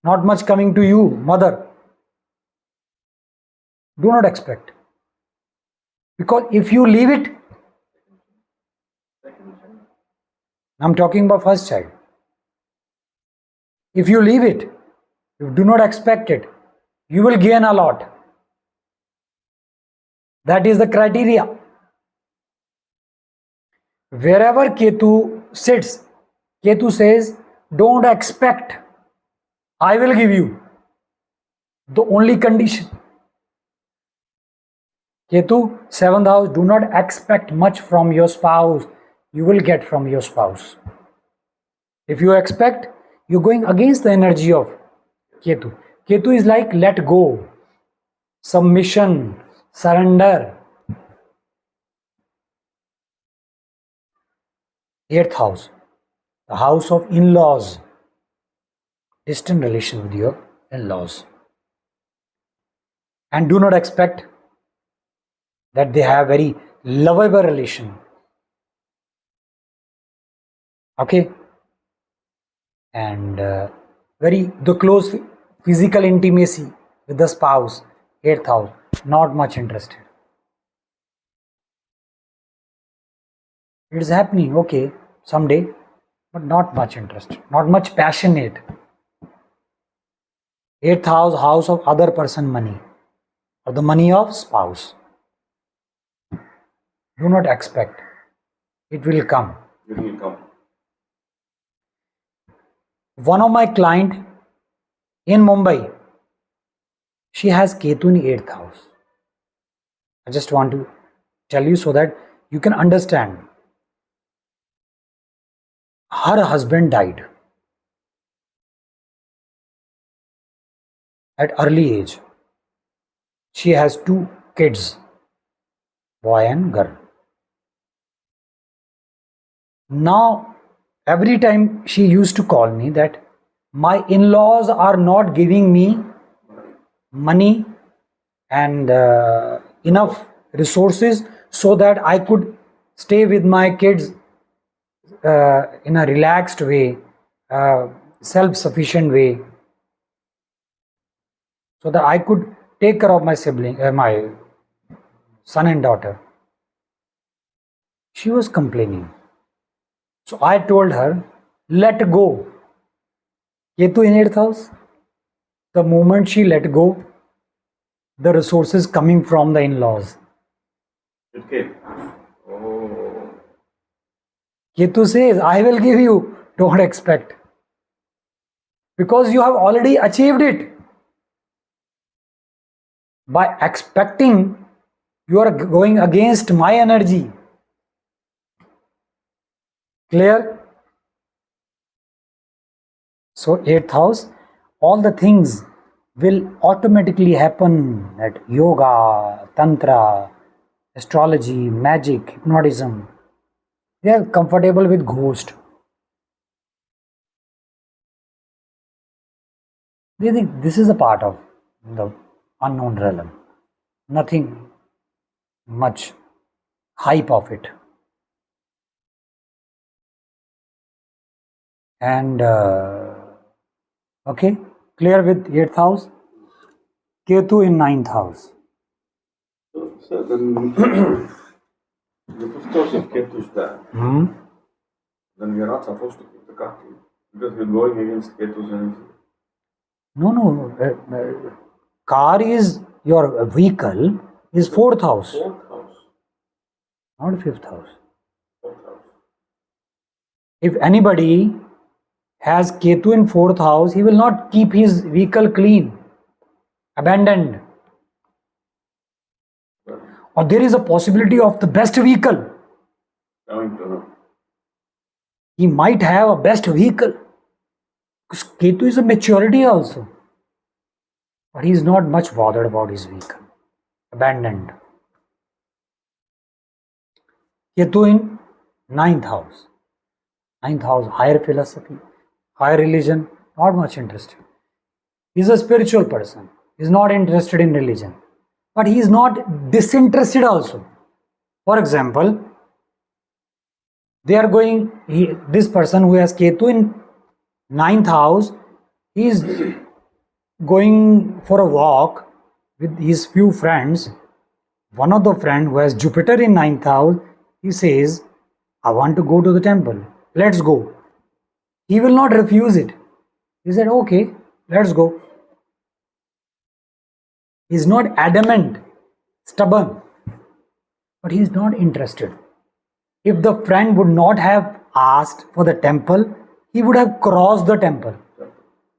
Not much coming to you, mother. Do not expect. Because if you leave it, I'm talking about first child. If you leave it, you do not expect it, you will gain a lot. That is the criteria. Wherever Ketu sits, Ketu says, don't expect, I will give you. The only condition. Ketu, seventh house, do not expect much from your spouse. You will get from your spouse. If you expect, you're going against the energy of Ketu. Ketu is like let go, submission, surrender. Eighth house, the house of in-laws, distant relation with your in-laws. And do not expect that they have very lovable relation. Okay? And the close physical intimacy with the spouse, eighth house, not much interested. It is happening, okay, someday, but not much interested, not much passionate. Eighth house, house of other person money, or the money of spouse. Do not expect. It will come. It will come. One of my client in Mumbai, she has Ketu in 8th house. I just want to tell you so that you can understand. Her husband died at early age. She has 2 kids, boy and girl. Now, every time she used to call me that my in-laws are not giving me money and enough resources so that I could stay with my kids in a relaxed way, self-sufficient way, so that I could take care of my my son and daughter. She was complaining. So I told her, let go. Ketu in 8th house. The moment she let go, the resources coming from the in-laws. It came. Oh. Ketu says, I will give you, don't expect. Because you have already achieved it. By expecting, you are going against my energy. Clear? So 8th house, all the things will automatically happen at yoga, tantra, astrology, magic, hypnotism. They are comfortable with ghost. They think this is a part of the unknown realm. Nothing much hype of it. And okay, clear with 8th house. Ketu in 9th house. So then the fifth house of Ketu is there. Then we are not supposed to keep the car key because we are going against Ketu's energy. No. Car is your vehicle is 4th house. Fourth house. Not 5th house. Fourth house. If anybody has Ketu in 4th house, he will not keep his vehicle clean, abandoned. Or there is a possibility of the best vehicle. Coming to know. He might have a best vehicle, Because Ketu is a maturity also. But he is not much bothered about his vehicle. Abandoned. Ketu in 9th house. 9th house, higher philosophy, higher religion, not much interested. He is a spiritual person. He is not interested in religion. But he is not disinterested also. For example, they are going, this person who has Ketu in 9th house, he is going for a walk with his few friends. One of the friend who has Jupiter in 9th house, he says, I want to go to the temple. Let's go. He will not refuse it. He said, okay, let's go. He is not adamant, stubborn, but he is not interested. If the friend would not have asked for the temple, he would have crossed the temple,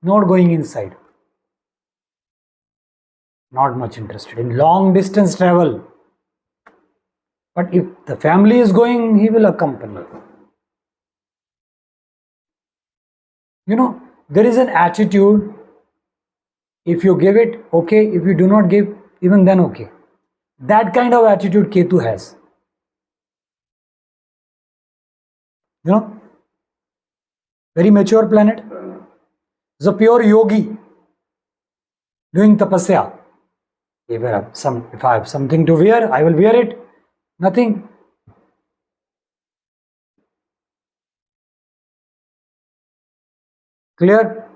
not going inside. Not much interested in long distance travel. But if the family is going, he will accompany. You know, there is an attitude, if you give it, okay. If you do not give, even then okay. That kind of attitude Ketu has. You know, very mature planet. Is a pure yogi doing tapasya. If I have something to wear, I will wear it. Nothing. Clear?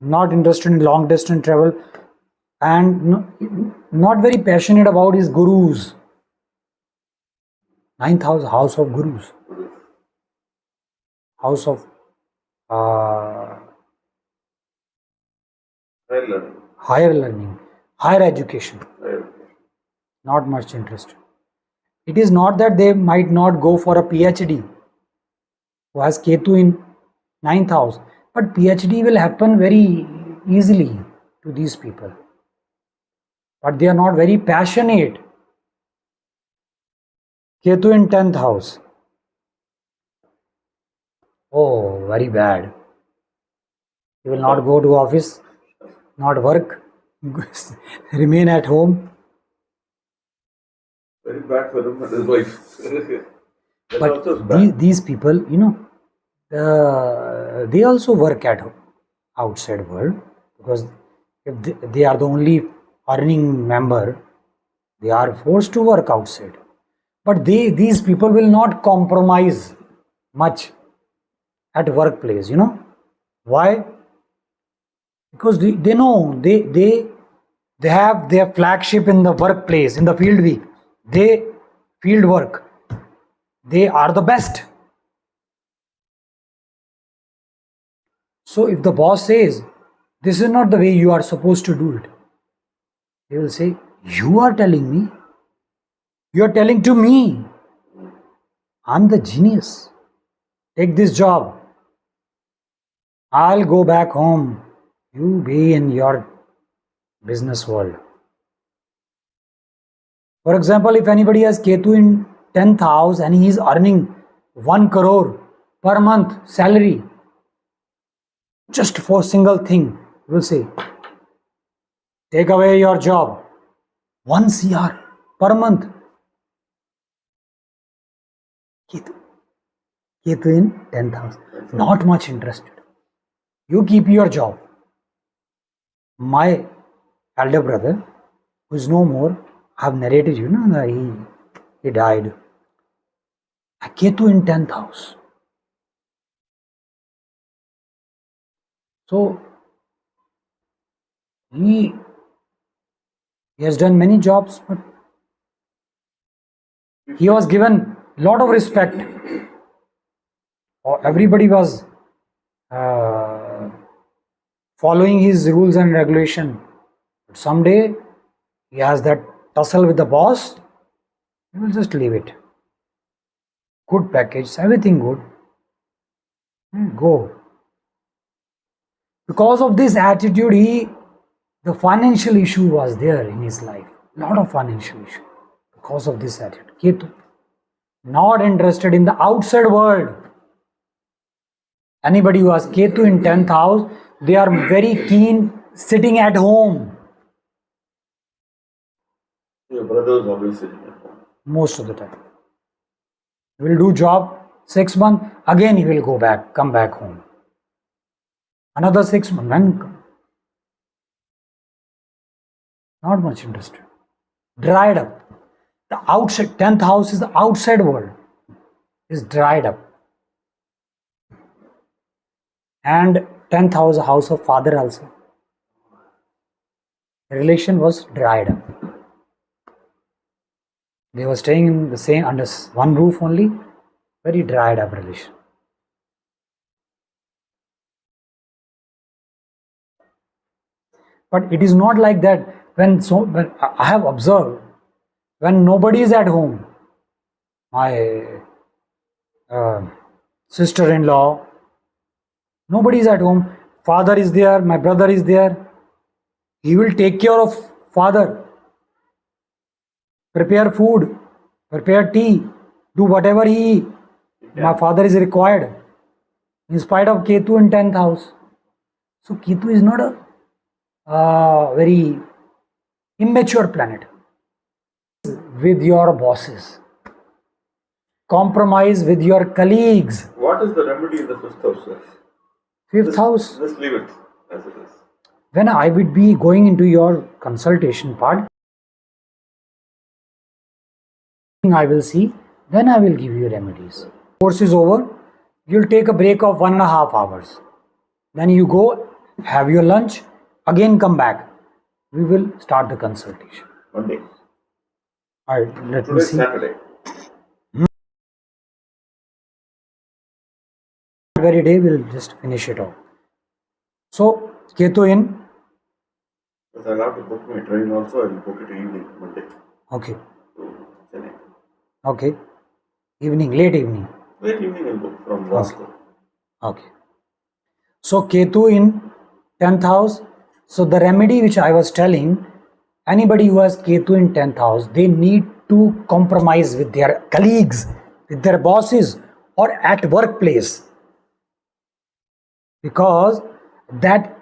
Not interested in long distance travel and not very passionate about his gurus. 9th house, house of gurus. House of higher learning, higher education. Not much interest. It is not that they might not go for a PhD who has Ketu in 9th house, but PhD will happen very easily to these people. But they are not very passionate. Ketu in 10th house. Oh, very bad. He will not go to office, not work, remain at home. Very bad for him and his wife. But these people, you know, they also work at outside world, because if they are the only earning member, they are forced to work outside. But these people will not compromise much at workplace, you know. Why? Because they know they have their flagship in the workplace, in the field week. They field work. They are the best. So if the boss says, this is not the way you are supposed to do it, they will say, you are telling me, you are telling to me, I'm the genius, take this job, I'll go back home, you be in your business world. For example, if anybody has Ketu in 10th house and he is earning 1 crore per month salary, just for single thing, we will say, take away your job, 1 CR per month. Ketu in 10th house, not much interested. You keep your job. My elder brother, who is no more, I have narrated, you know, that he died. Ketu in 10th house. So he has done many jobs, but he was given a lot of respect. Everybody was following his rules and regulation. But someday he has that tussle with the boss, he will just leave it. Good package, everything good. Go. Because of this attitude, the financial issue was there in his life. Lot of financial issue. Because of this attitude. Ketu. Not interested in the outside world. Anybody who has Ketu in 10th house, they are very keen sitting at home Your brother is always sitting at home. most of the time. He will do job 6 months, again he will come back home. Another 6 months, then not much interested. Dried up. The outside 10th house is the outside world, is dried up. And 10th house, house of father also. The relation was dried up. They were staying in the same under one roof only, very dried up relation. But it is not like that when I have observed when nobody is at home, my sister-in-law, nobody is at home, father is there, my brother is there, he will take care of father, prepare food, prepare tea, do whatever my father is required, in spite of Ketu in 10th house. So Ketu is not a very immature planet. With your bosses, compromise with your colleagues. What is the remedy in the fifth house, sir? Fifth house. Just leave it as it is. When I would be going into your consultation part, I will see, then I will give you remedies. Course is over, you'll take a break of 1.5 hours. Then you go, have your lunch, again come back. We will start the consultation. Monday. Alright, let me Today's see. Saturday. Very day we'll just finish it off. So Ketu in. Because I'll have to book my train also, I'll book it evening, Monday. Okay. To Chennai. Okay. Evening, late evening. Late evening I'll book from Vasco. Okay. So Ketu in 10th house. So the remedy which I was telling, anybody who has Ketu in 10th house, they need to compromise with their colleagues, with their bosses, or at workplace. Because that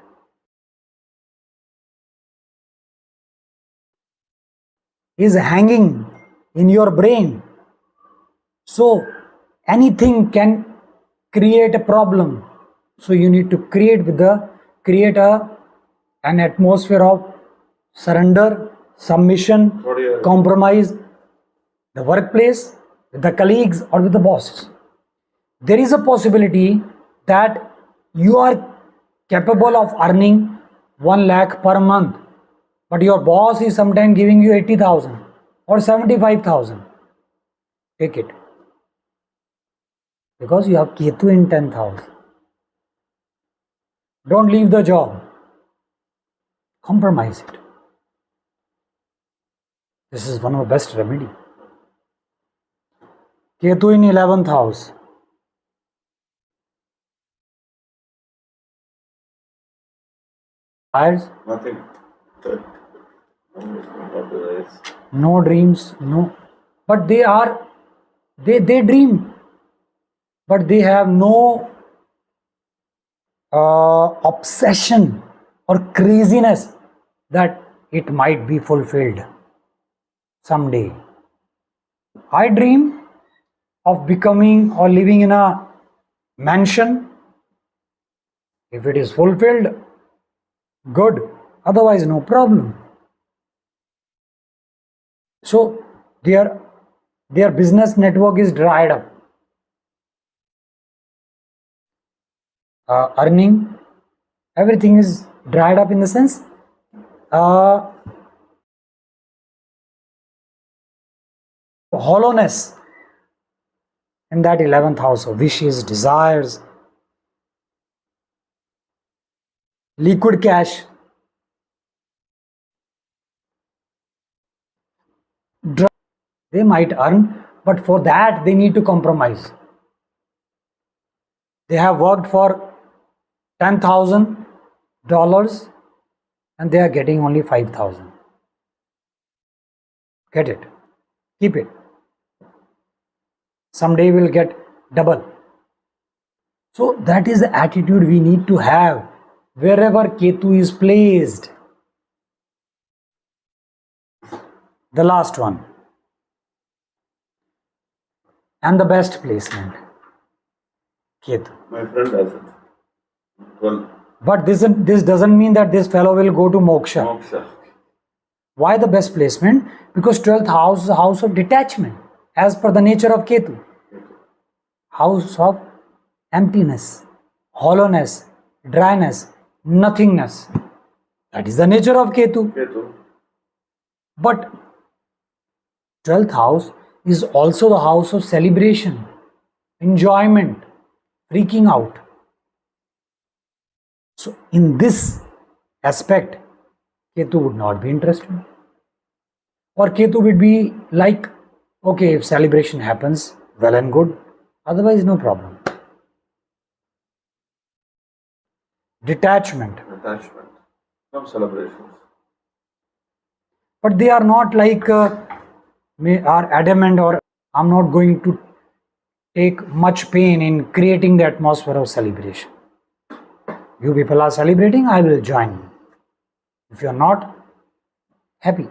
is hanging in your brain. So anything can create a problem. So you need to create an atmosphere of surrender, submission, compromise, the workplace, with the colleagues or with the bosses. There is a possibility that you are capable of earning 1 lakh per month, but your boss is sometimes giving you 80,000 or 75,000. Take it. Because you have Ketu in 10th house. Don't leave the job. Compromise it. This is one of the best remedy. Ketu in 11th house. Nothing. No dreams, no. But they dream. But they have no obsession or craziness that it might be fulfilled someday. I dream of becoming or living in a mansion. If it is fulfilled, good. Otherwise, no problem. So their business network is dried up. Earning, everything is dried up in the sense hollowness in that 11th house of wishes, desires, liquid cash. They might earn, but for that they need to compromise. They have worked for $10,000 and they are getting only 5,000. Get it? Keep it. Someday we will get double. So that is the attitude we need to have wherever Ketu is placed. The last one and the best placement, Ketu. My friend has it. 12. But this doesn't mean that this fellow will go to moksha. Moksha. Why the best placement? Because 12th house is a house of detachment as per the nature of Ketu. House of emptiness, hollowness, dryness, nothingness. That is the nature of Ketu. Ketu. But 12th house is also the house of celebration, enjoyment, freaking out. So in this aspect, Ketu would not be interested. Or Ketu would be like, okay, if celebration happens, well and good. Otherwise, no problem. Detachment. Attachment. Some celebrations. But they are not like are adamant or I'm not going to take much pain in creating the atmosphere of celebration. You people are celebrating, I will join you. If you are not happy,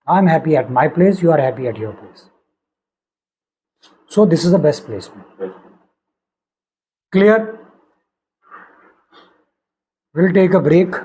I am happy at my place, you are happy at your place. So this is the best placement. Clear? We'll take a break.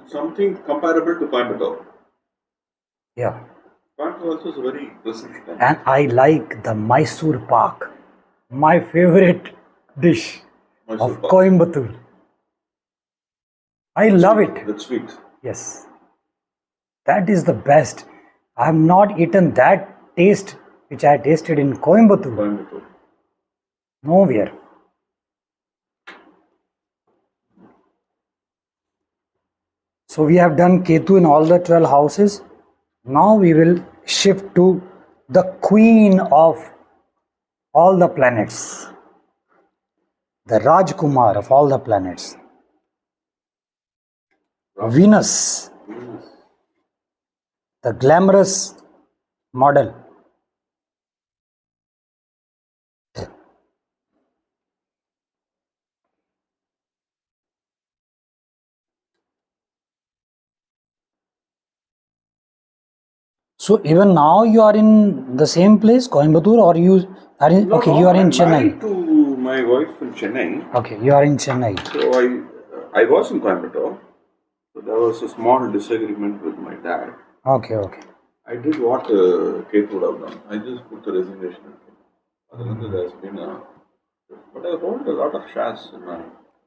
something comparable to Coimbatore. Yeah. Coimbatore also is a very pleasant town. And I like the Mysore Pak, my favorite dish Mysore of pak. Coimbatore. I love it. That's sweet. Yes. That is the best. I have not eaten that taste which I tasted in Coimbatore. Coimbatore. Nowhere. So we have done Ketu in all the 12 houses. Now we will shift to the queen of all the planets, the Rajkumar of all the planets, Venus, the glamorous model. So even now you are in the same place, Coimbatore, or you are in? No, Okay, no, you are in I'm Chennai. married to my wife in Chennai. Okay, you are in Chennai. So I was in Coimbatore. So there was a small disagreement with my dad. Okay, okay. I did what Kate would have done. I just put the resignation in. Other than that, there's been a. But I hold a lot of shares in my.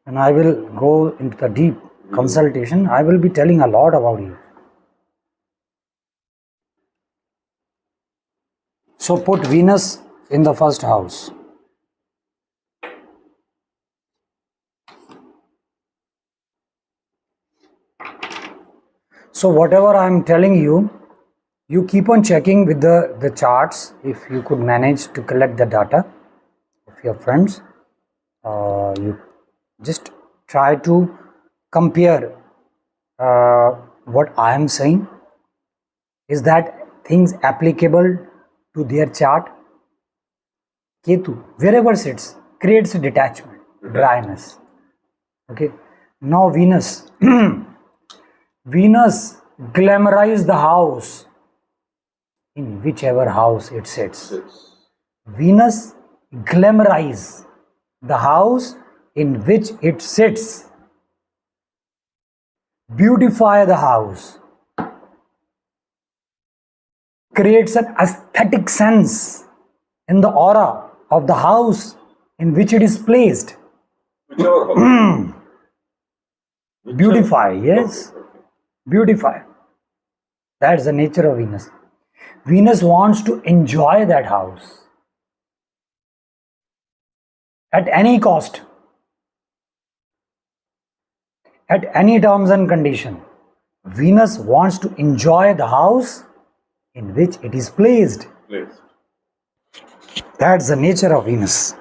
And I will go into the deep consultation. I will be telling a lot about you. So put Venus in the first house. So whatever I am telling you, you keep on checking with the charts if you could manage to collect the data of your friends. You just try to compare what I am saying. Is that things applicable to their chart? Ketu, wherever sits, creates a detachment, dryness. Okay. Now Venus. Venus glamorizes the house in whichever house it sits. Venus glamorizes the house in which it sits. Beautify the house. Creates an aesthetic sense in the aura of the house in which it is placed. Whichever house. Beautify, yes. Beautify. That's the nature of Venus. Venus wants to enjoy that house at any cost, at any terms and condition. Venus wants to enjoy the house in which it is placed. That's the nature of Venus.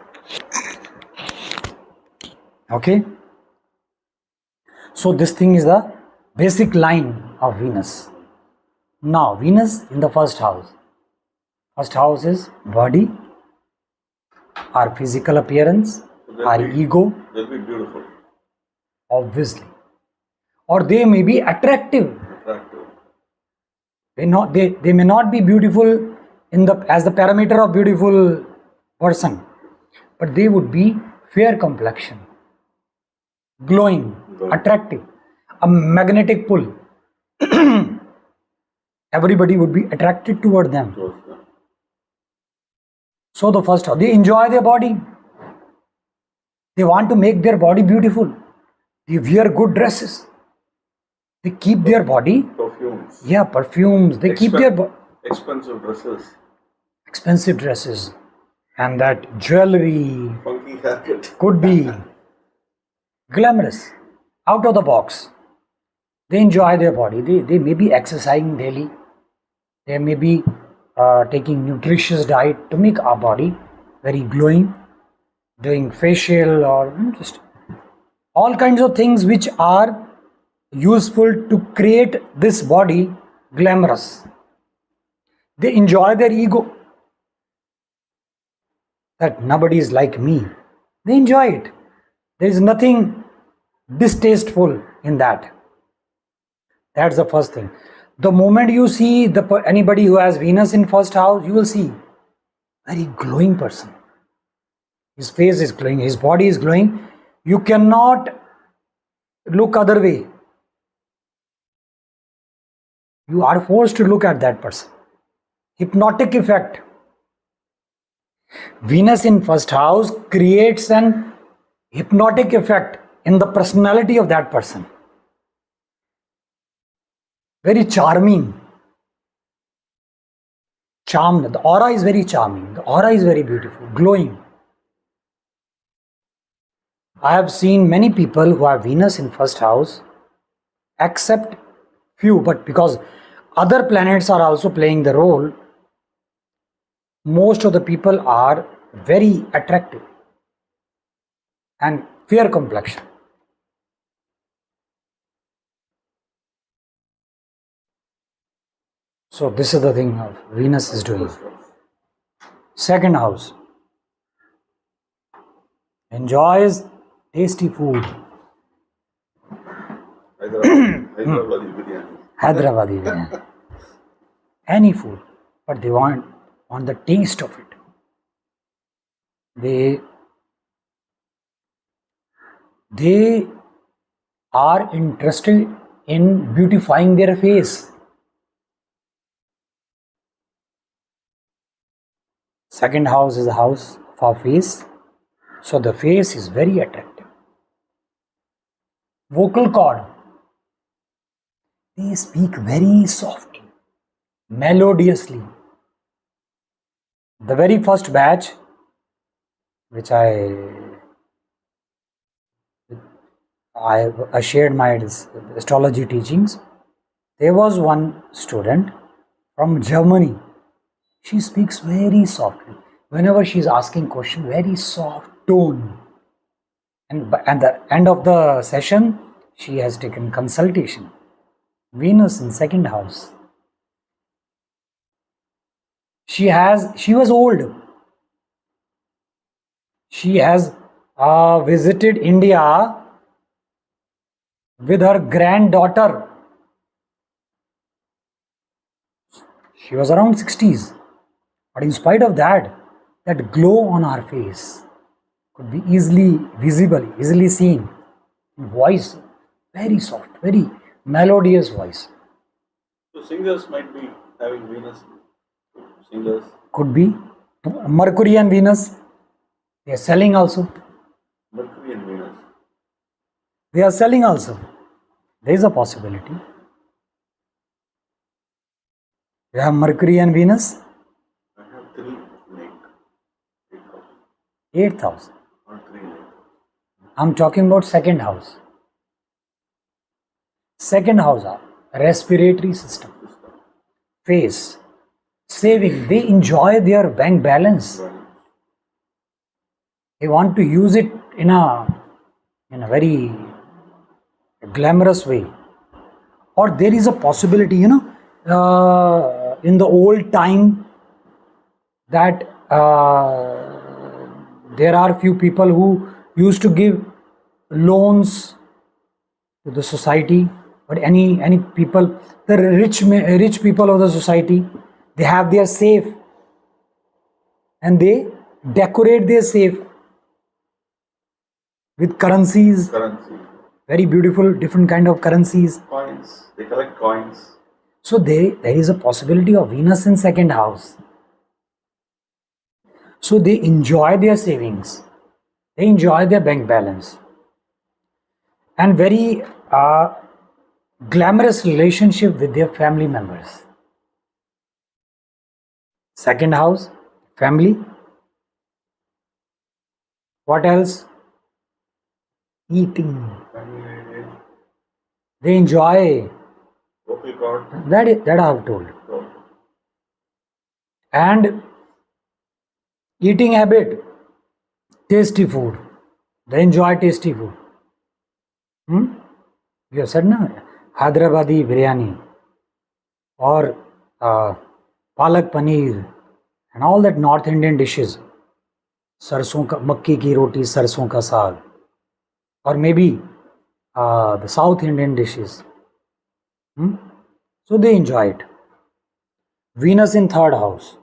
Okay? So this thing is the basic line of Venus. Now, Venus in the first house. First house is body, our physical appearance, our ego. They'll be beautiful. Obviously. Or they may be attractive. They may not be beautiful as the parameter of beautiful person, but they would be fair complexion, glowing, attractive, a magnetic pull. Everybody would be attracted toward them. So the first house, they enjoy their body. They want to make their body beautiful. They wear good dresses. They keep their body. Perfumes. Yeah, perfumes. They keep their expensive dresses. Expensive dresses. And that jewelry. Funky haircut. Could be glamorous. Out of the box. They enjoy their body. They may be exercising daily. They may be taking nutritious diet to make our body very glowing. Doing facial or just all kinds of things which are useful to create this body glamorous. They enjoy their ego. That nobody is like me. They enjoy it. There is nothing distasteful in that. That's the first thing. The moment you see anybody who has Venus in first house, you will see very glowing person. His face is glowing, his body is glowing. You cannot look other way. You are forced to look at that person. Hypnotic effect. Venus in first house creates an hypnotic effect in the personality of that person. Very charming. Charmed. The aura is very charming. The aura is very beautiful, glowing. I have seen many people who have Venus in first house, except few, but because other planets are also playing the role, most of the people are very attractive and fair complexion. So this is the thing of Venus is doing. Second house enjoys tasty food. Hyderabadi biryani. Hyderabadi biryani. Any food, but they want the taste of it. They are interested in beautifying their face. Second house is the house of our face, so the face is very attractive. Vocal cord. They speak very softly, melodiously. The very first batch, which I shared my astrology teachings, there was one student from Germany. She speaks very softly. Whenever she is asking question, very soft tone. And at the end of the session, she has taken consultation. Venus in second house. She was old. She has visited India with her granddaughter. She was around 60s. But in spite of that, that glow on her face could be easily visible, easily seen. Voice, very soft, very melodious voice. So singers might be having Venus. Singers. Could be. Mercury and Venus. They are selling also. Mercury and Venus. They are selling also. There is a possibility. You have Mercury and Venus. I have 3 lake. 8,000. Or 3 lake. I'm talking about second house. Second house, respiratory system, face, saving. They enjoy their bank balance. They want to use it in a very glamorous way. Or there is a possibility, in the old time, that there are few people who used to give loans to the society, but any people, the rich people of the society, they have their safe and they decorate their safe with currencies. Very beautiful, different kind of currencies. Coins. They collect coins. So there is a possibility of Venus in second house. So they enjoy their savings. They enjoy their bank balance. And very glamorous relationship with their family members. Second house, family. What else? Eating. They enjoy. Vocal cord. That I have told. And eating habit, tasty food. They enjoy tasty food. You have said na, Hyderabadi biryani or palak paneer and all that North Indian dishes. Sarson ka makki ki roti, sarson ka saag, or maybe the South Indian dishes. So they enjoy it. Venus in third house.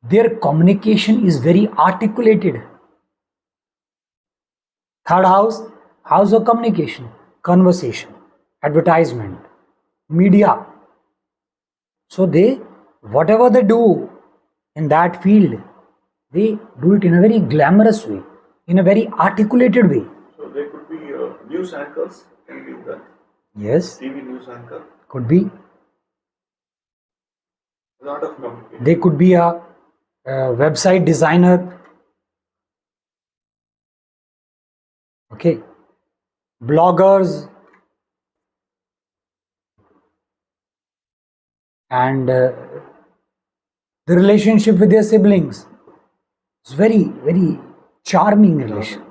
Their communication is very articulated. Third house, house of communication, conversation, advertisement, media. So they, whatever they do in that field, they do it in a very glamorous way, in a very articulated way. So there could be news anchors, can be that. Yes, TV news anchor. could be. A lot of complicated. They could be a website designer. Okay, bloggers, and the relationship with their siblings. It's very, very charming relation,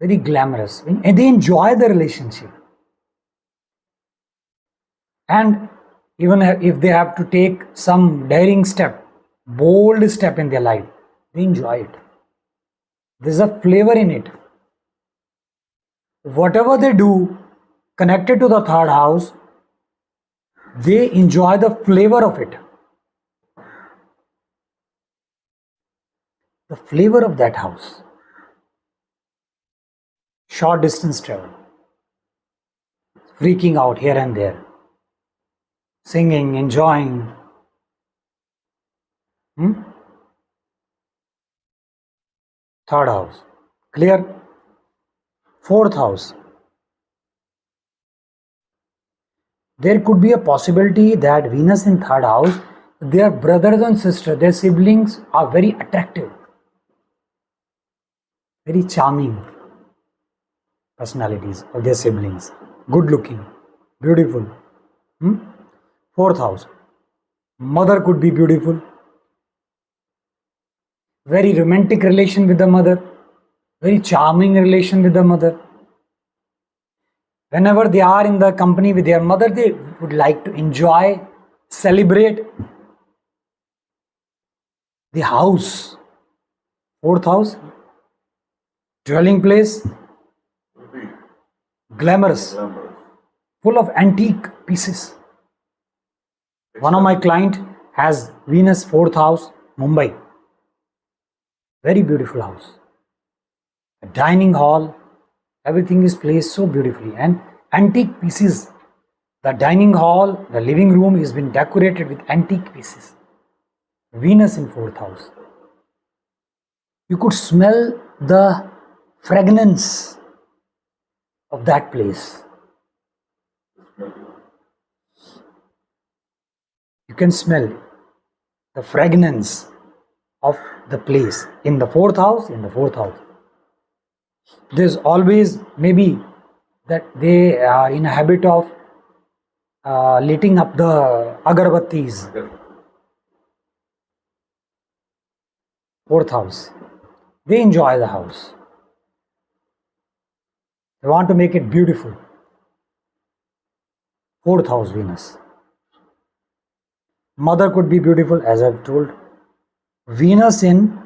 very glamorous, and they enjoy the relationship. And even if they have to take some daring step, bold step in their life, they enjoy it. There's a flavor in it. Whatever they do connected to the third house, they enjoy the flavor of it. The flavor of that house. Short distance travel. Freaking out here and there. Singing, enjoying. Third house. Clear? Fourth house. There could be a possibility that Venus in third house, their brothers and sisters, their siblings are very attractive, very charming personalities of their siblings, good looking, beautiful. Fourth house. Mother could be beautiful, very romantic relation with the mother, very charming relation with the mother. Whenever they are in the company with their mother, they would like to enjoy, celebrate the house. Fourth house, dwelling place, glamorous, full of antique pieces. One of my client has Venus fourth house, Mumbai. Very beautiful house. A dining hall, everything is placed so beautifully, and antique pieces. The dining hall, the living room has been decorated with antique pieces. Venus in fourth house. You could smell the fragrance of that place. You can smell the fragrance of the place in the fourth house. There's always maybe that they are in a habit of lighting up the agarbattis. Fourth house. They enjoy the house. They want to make it beautiful. Fourth house Venus. Mother could be beautiful, as I've told. Venus in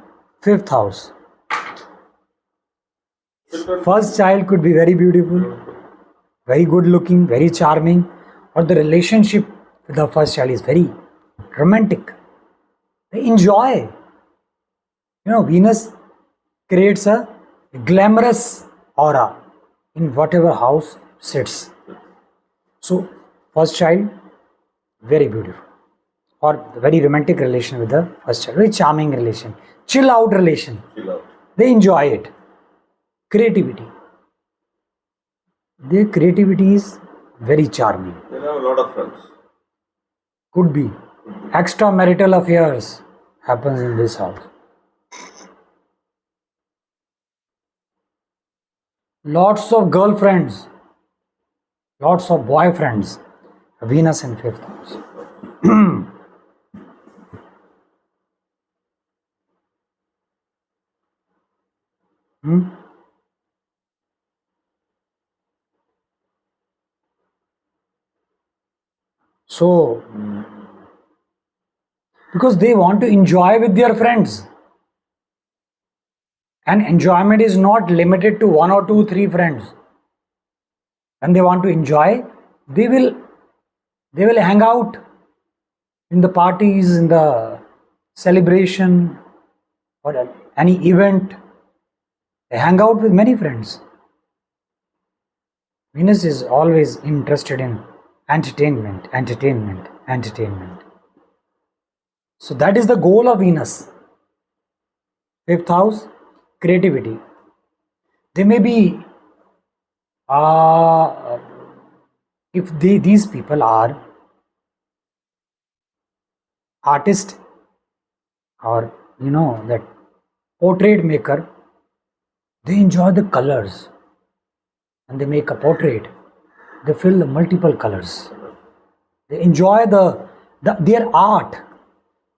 fifth house. First child could be very beautiful, very good looking, very charming, or the relationship with the first child is very romantic. They enjoy. Venus creates a glamorous aura in whatever house sits. So, first child, very beautiful, or very romantic relation with the first child, very charming relation, chill out relation. They enjoy it. Creativity. Their creativity is very charming. They have a lot of friends. Could be. Extramarital affairs happens in this house. Lots of girlfriends, lots of boyfriends. Venus in fifth house. So, because they want to enjoy with their friends. And enjoyment is not limited to 1 or 2, 3 friends. When they want to enjoy, they will hang out in the parties, in the celebration, or any event. They hang out with many friends. Venus is always interested in entertainment, entertainment, entertainment. So that is the goal of Venus. Fifth house, creativity. They may be, if these people are artist, or that portrait maker, they enjoy the colors and they make a portrait. They fill the multiple colors. They enjoy their art.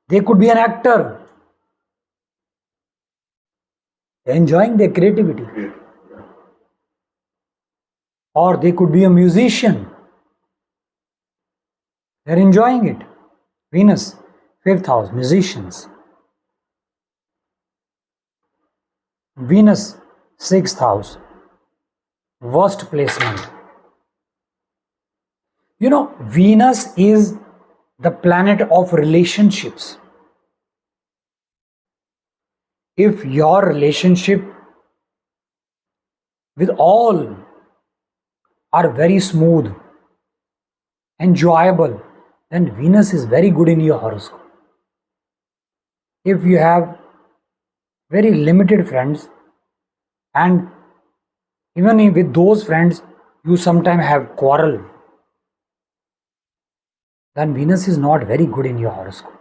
They could be an actor. They're enjoying their creativity. Or they could be a musician. They're enjoying it. Venus, fifth house, musicians. Venus, sixth house, worst placement. Venus is the planet of relationships. If your relationship with all are very smooth, enjoyable, then Venus is very good in your horoscope. If you have very limited friends, and even with those friends you sometimes have quarrel, then Venus is not very good in your horoscope.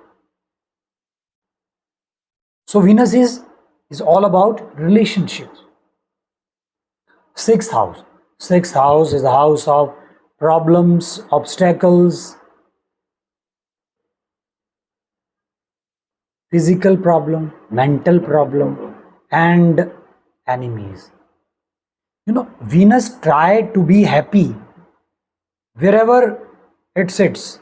So Venus is all about relationships. Sixth house. Sixth house is the house of problems, obstacles, physical problem, mental problem, and enemies. Venus tried to be happy wherever it sits,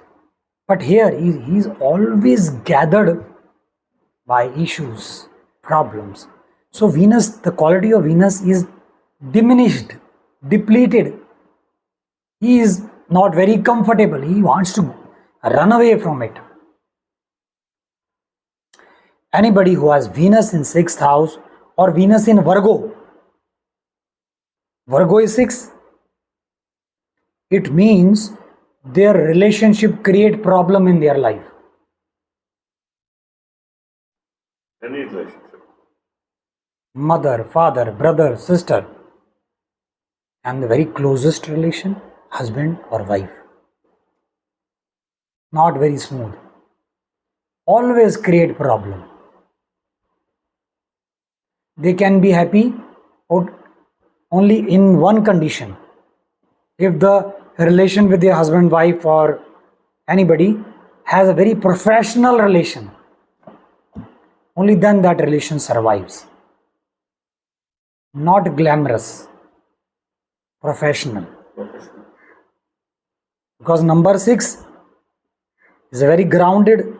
but here he is always gathered by issues, problems. So Venus, the quality of Venus is diminished, depleted. He is not very comfortable. He wants to run away from it. Anybody who has Venus in sixth house or Venus in Virgo, Virgo is 6. It means their relationship create problem in their life. Any relationship. Mother, father, brother, sister, and the very closest relation, husband or wife. Not very smooth. Always create problem. They can be happy only in one condition. If the relation with their husband, wife, or anybody has a very professional relation, only then that relation survives. Not glamorous, professional. Because number 6 is a very grounded,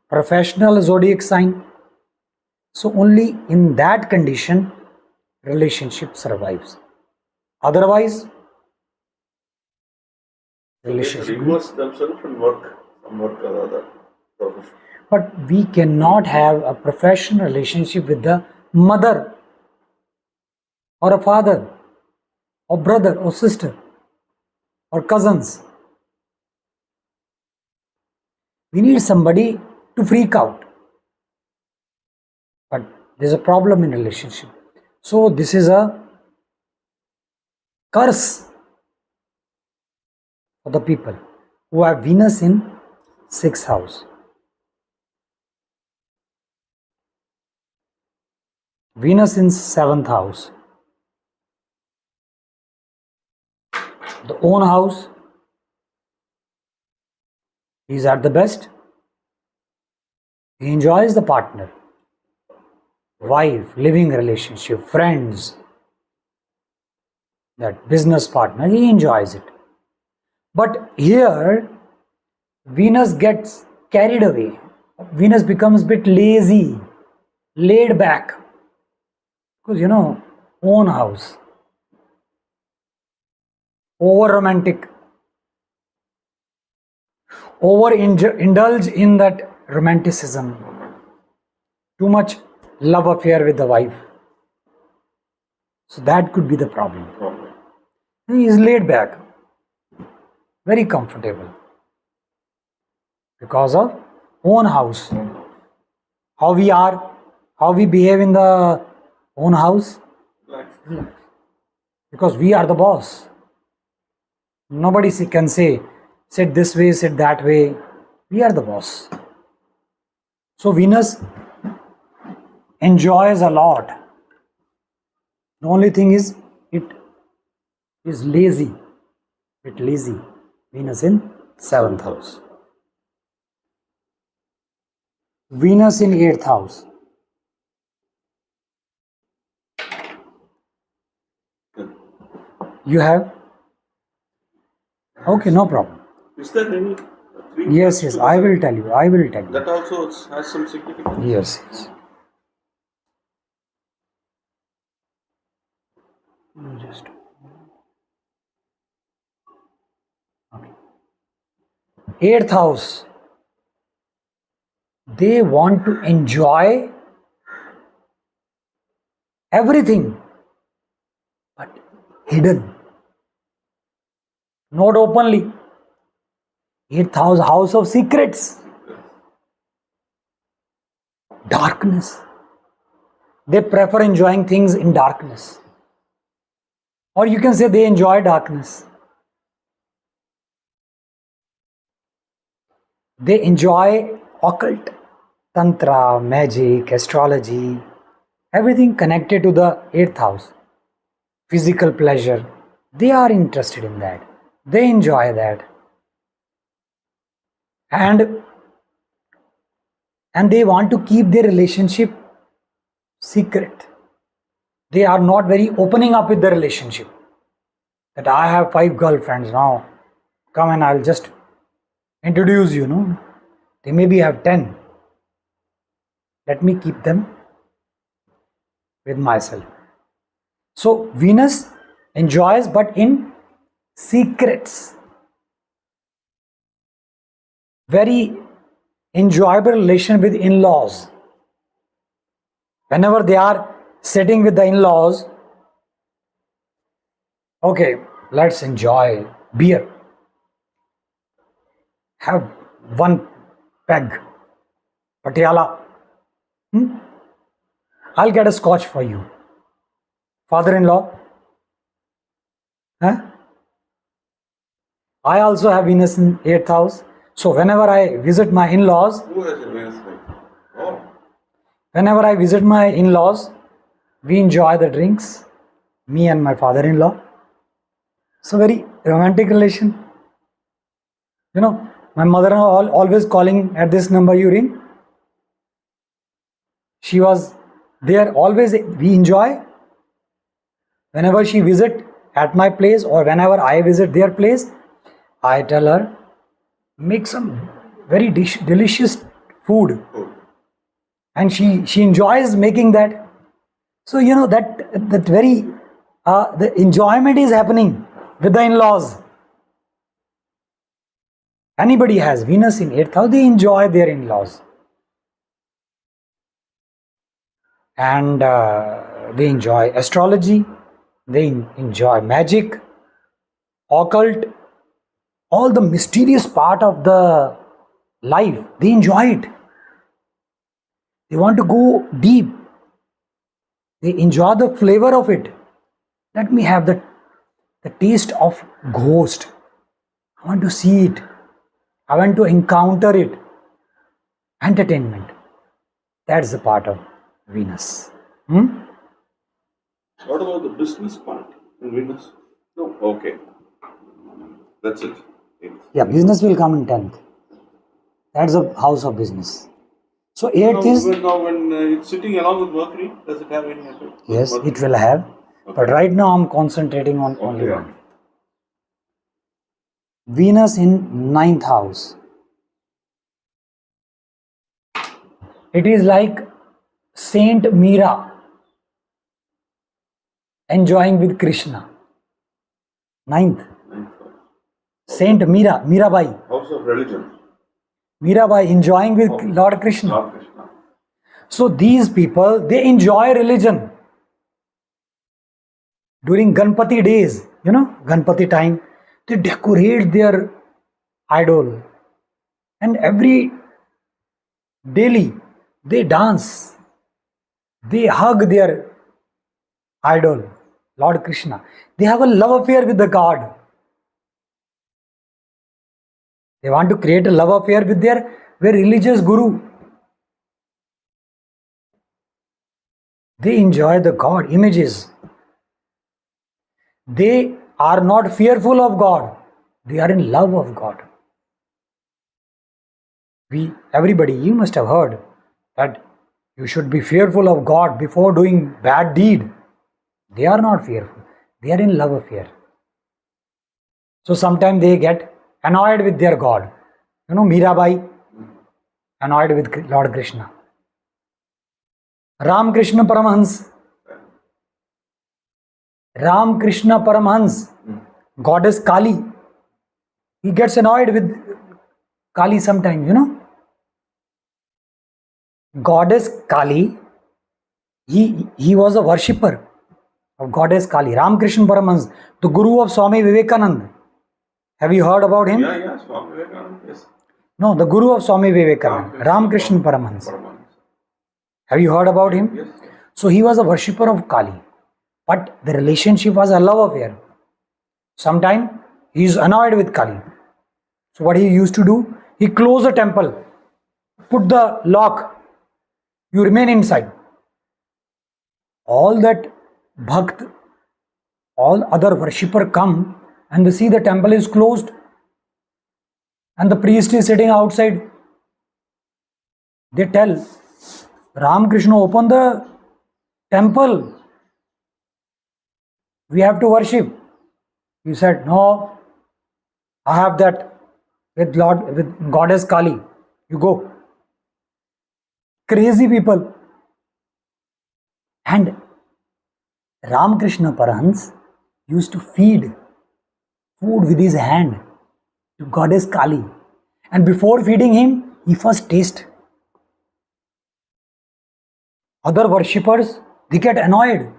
professional zodiac sign. So only in that condition relationship survives. Otherwise, relationship reverse themselves and work some work or other profession. But we cannot have a professional relationship with the mother or a father or brother or sister or cousins. We need somebody to freak out. But there's a problem in relationship. So this is a curse for the people who have Venus in 6th house. Venus in 7th house. The own house, he's at the best. He enjoys the partner, wife, living relationship, friends, that business partner, he enjoys it. But here, Venus gets carried away. Venus becomes a bit lazy, laid back. Because own house, over romantic, over indulge in that romanticism, too much love affair with the wife. So that could be the problem. He is laid back. very comfortable because of own house. How we are, how we behave in the own house, Relax. because we are the boss. Nobody can say, sit this way, sit that way. We are the boss. So Venus enjoys a lot. The only thing is, it is lazy. Bit lazy. Venus in 7th house. Venus in 8th house. You have? Okay, no problem. Is there any three? Yes, yes, I will tell you. I will tell you. That also has some significance. Yes, yes. Just okay. 8th house. They want to enjoy everything, but hidden, not openly. 8th house, house of secrets, darkness. They prefer enjoying things in darkness. Or you can say they enjoy darkness. They enjoy occult, tantra, magic, astrology, everything connected to the 8th house. Physical pleasure. They are interested in that. They enjoy that. And they want to keep their relationship secret. They are not very opening up with the relationship. That I have 5 girlfriends now. Come and I'll just introduce you, no? They maybe have 10. Let me keep them with myself. So Venus enjoys, but in secrets. Very enjoyable relation with in-laws. Whenever they are sitting with the in-laws, okay, let's enjoy beer. Have one peg, Patiala. I'll get a scotch for you. Father-in-law. Huh? I also have Venus in 8th house. So whenever I visit my in-laws, Who has a Venus like? Oh, whenever I visit my in-laws, we enjoy the drinks, me and my father-in-law. So very romantic relation. You know, my mother-in-law always calling at this number you ring. She was there always. We enjoy. Whenever she visit at my place or whenever I visit their place, I tell her, make some very delicious food. And she enjoys making that. So you know that very the enjoyment is happening with the in-laws. Anybody has Venus in 8th house, they enjoy their in-laws. And they enjoy astrology, they enjoy magic, occult, all the mysterious part of the life. They enjoy it. They want to go deep. They enjoy the flavor of it. Let me have the taste of ghost. I want to see it. I want to encounter it. Entertainment. That's the part of Venus. what about the business part in Venus? No, okay. That's it. Yeah, business will come in 10th. That's the house of business. So 8th is... Now when it's sitting along with Mercury, does it have any effect? Yes, Mercury? it will have. Okay. But right now I'm concentrating on only one. Venus in 9th house. It is like Saint Meera enjoying with Krishna. 9th. Saint Meera, Meerabai. House of religion. Meerabai enjoying with Lord Krishna. Lord Krishna. So these people, they enjoy religion. During Ganpati days, you know, Ganpati time, they decorate their idol, and every daily they dance, they hug their idol, Lord Krishna. They have a love affair with the God. They want to create a love affair with their very religious guru. They enjoy the God images. They are not fearful of God. They are in love of God. Everybody, you must have heard that you should be fearful of God before doing bad deed. They are not fearful. They are in love affair. So sometimes they get annoyed with their God. You know, Mirabai, annoyed with Lord Krishna. Ramakrishna Paramahans, goddess Kali, he gets annoyed with Kali sometimes, you know. Goddess Kali, he was a worshipper of goddess Kali. Ramakrishna Paramahans, the guru of Swami Vivekananda. Have you heard about him? Yeah, Swami Vivekananda, yes. No, the guru of Swami Vivekananda, Ramakrishna Paramahans. Have you heard about him? Yes. So he was a worshipper of Kali, but the relationship was a love affair. Sometimes he is annoyed with Kali. So what he used to do, he closed the temple, put the lock, you remain inside. All that bhakt, all other worshipper come and they see the temple is closed and the priest is sitting outside. They tell, Ramakrishna, open the temple. We have to worship. He said, no, I have that with goddess Kali. You go. Crazy people. And Ramakrishna Paramahans used to feed food with his hand to goddess Kali. And before feeding him, he first tastes. Other worshippers, they get annoyed.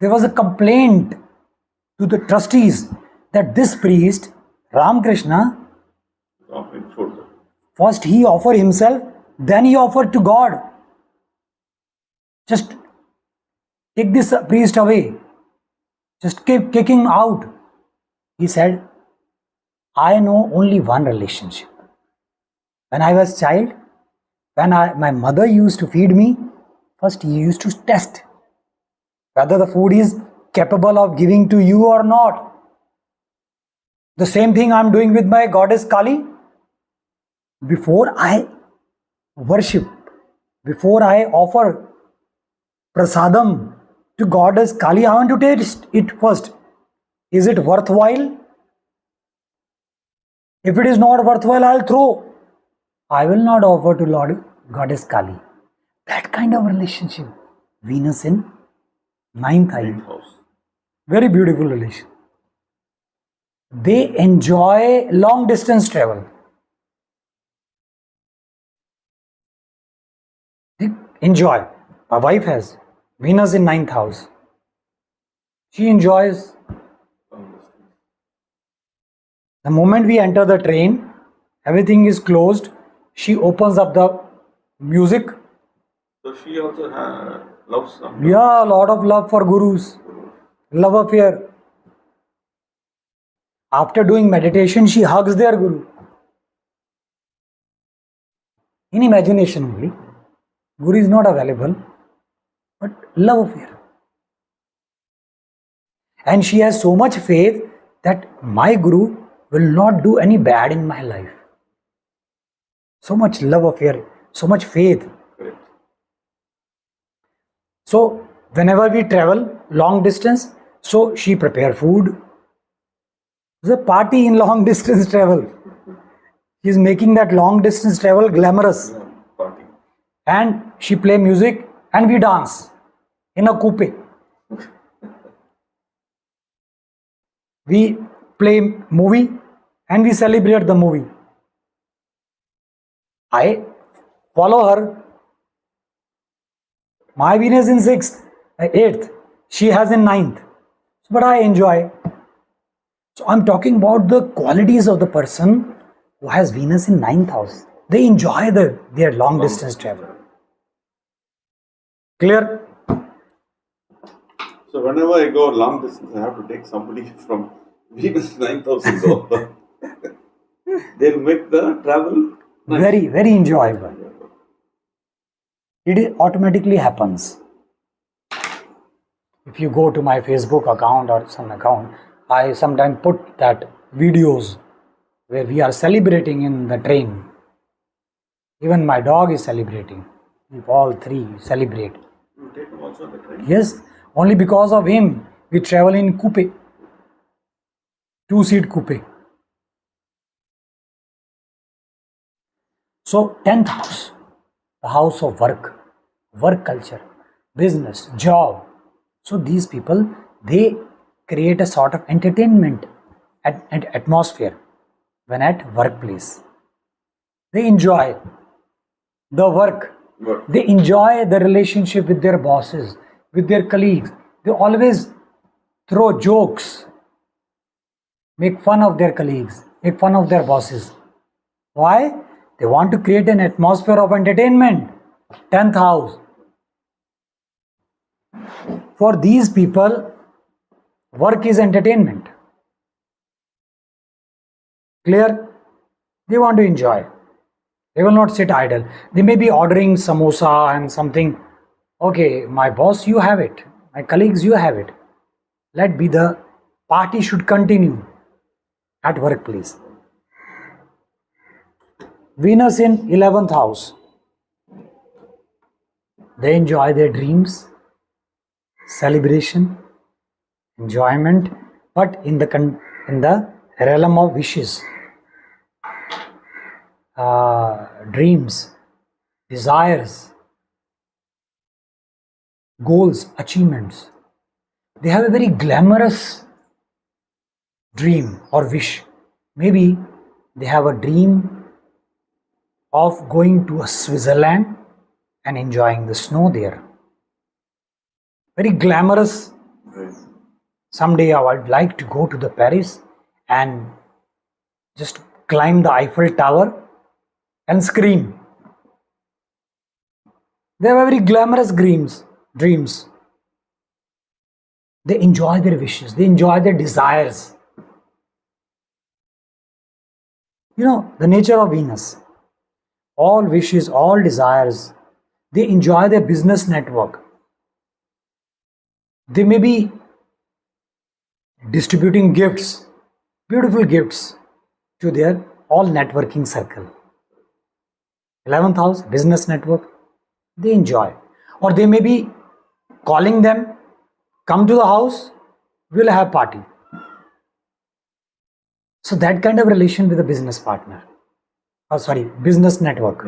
There was a complaint to the trustees that this priest, Ramakrishna, Offering food. first he offered himself, then he offered to God. Just take this priest away. Just keep kicking him out. He said, I know only one relationship. When I was child, when my mother used to feed me, first he used to test whether the food is capable of giving to you or not. The same thing I am doing with my goddess Kali. Before I worship, before I offer prasadam to goddess Kali, I want to taste it first. Is it worthwhile? If it is not worthwhile, I'll throw. I will not offer to Lord Goddess Kali. That kind of relationship. Venus in ninth house. Very beautiful relation. They enjoy long distance travel. They enjoy. My wife has Venus in ninth house. She enjoys. The moment we enter the train, everything is closed. She opens up the music. So she also loves some. Yeah, a lot of love for gurus. Love affair. After doing meditation, she hugs their guru. In imagination only. Guru is not available, but love affair. And she has so much faith that my guru will not do any bad in my life. So much love affair, so much faith. Correct. So whenever we travel long distance, so she prepare food. There's a party in long distance travel. She is making that long distance travel glamorous. Yeah, party. And she play music and we dance in a coupe. We play movie and we celebrate the movie. I follow her. My Venus in 6th, 8th. She has in 9th. But I enjoy. So I'm talking about the qualities of the person who has Venus in 9th house, they enjoy their long distance travel. Clear? So whenever I go long distance, I have to take somebody from Venus 9000 though. They'll make the travel nice. Very, very enjoyable. It automatically happens. If you go to my Facebook account or some account, I sometimes put that videos where we are celebrating in the train. Even my dog is celebrating. If all three celebrate. You take him also on the train? Yes, only because of him we travel in coupe. 2-seat coupe. So 10th house, the house of work culture, business, job. So these people, they create a sort of entertainment atmosphere when at workplace. They enjoy the work. They enjoy the relationship with their bosses, with their colleagues. They always throw jokes, make fun of their colleagues, make fun of their bosses. Why? They want to create an atmosphere of entertainment. 10th house. For these people, work is entertainment. Clear? They want to enjoy. They will not sit idle. They may be ordering samosa and something. Okay, my boss, you have it. My colleagues, you have it. Let be the party should continue at workplace. Venus in 11th house. They enjoy their dreams, celebration, enjoyment, but in the realm of wishes, dreams, desires, goals, achievements. They have a very glamorous dream or wish. Maybe they have a dream of going to Switzerland and enjoying the snow there. Very glamorous. Someday I would like to go to the Paris and just climb the Eiffel Tower and scream. They have very glamorous dreams. They enjoy their wishes. They enjoy their desires. You know, the nature of Venus. All wishes, all desires. They enjoy their business network. They may be distributing gifts, beautiful gifts to their all networking circle. 11th house, business network. They enjoy. Or they may be calling them, come to the house, we'll have party. So that kind of relation with a business partner. Business network.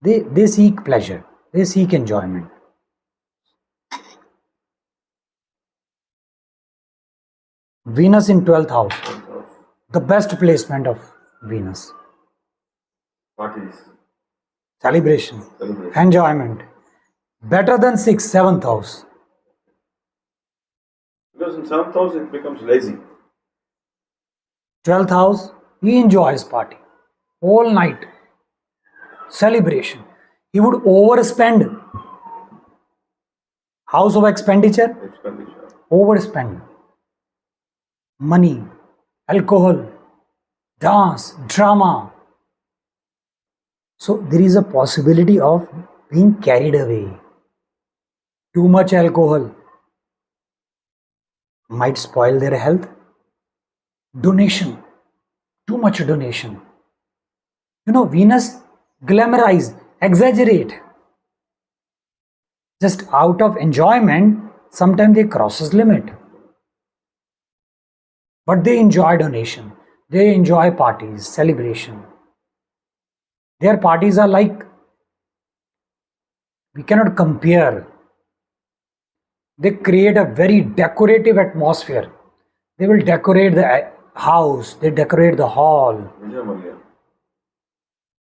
They seek pleasure. They seek enjoyment. Venus in 12th house. The best placement of Venus. Parties. Celebration. Enjoyment. Better than 6th, 7th house. Because in 7th house it becomes lazy. 12th house, he enjoys party. Whole night. Celebration. He would overspend. House of expenditure. Overspend. Money, alcohol, dance, drama. So there is a possibility of being carried away. Too much alcohol might spoil their health. Donation, too much donation. You know, Venus glamorize, exaggerate. Just out of enjoyment, sometimes they crosses limit. But they enjoy donation. They enjoy parties, celebration. Their parties are like, we cannot compare. They create a very decorative atmosphere. They will decorate the house, they decorate the hall.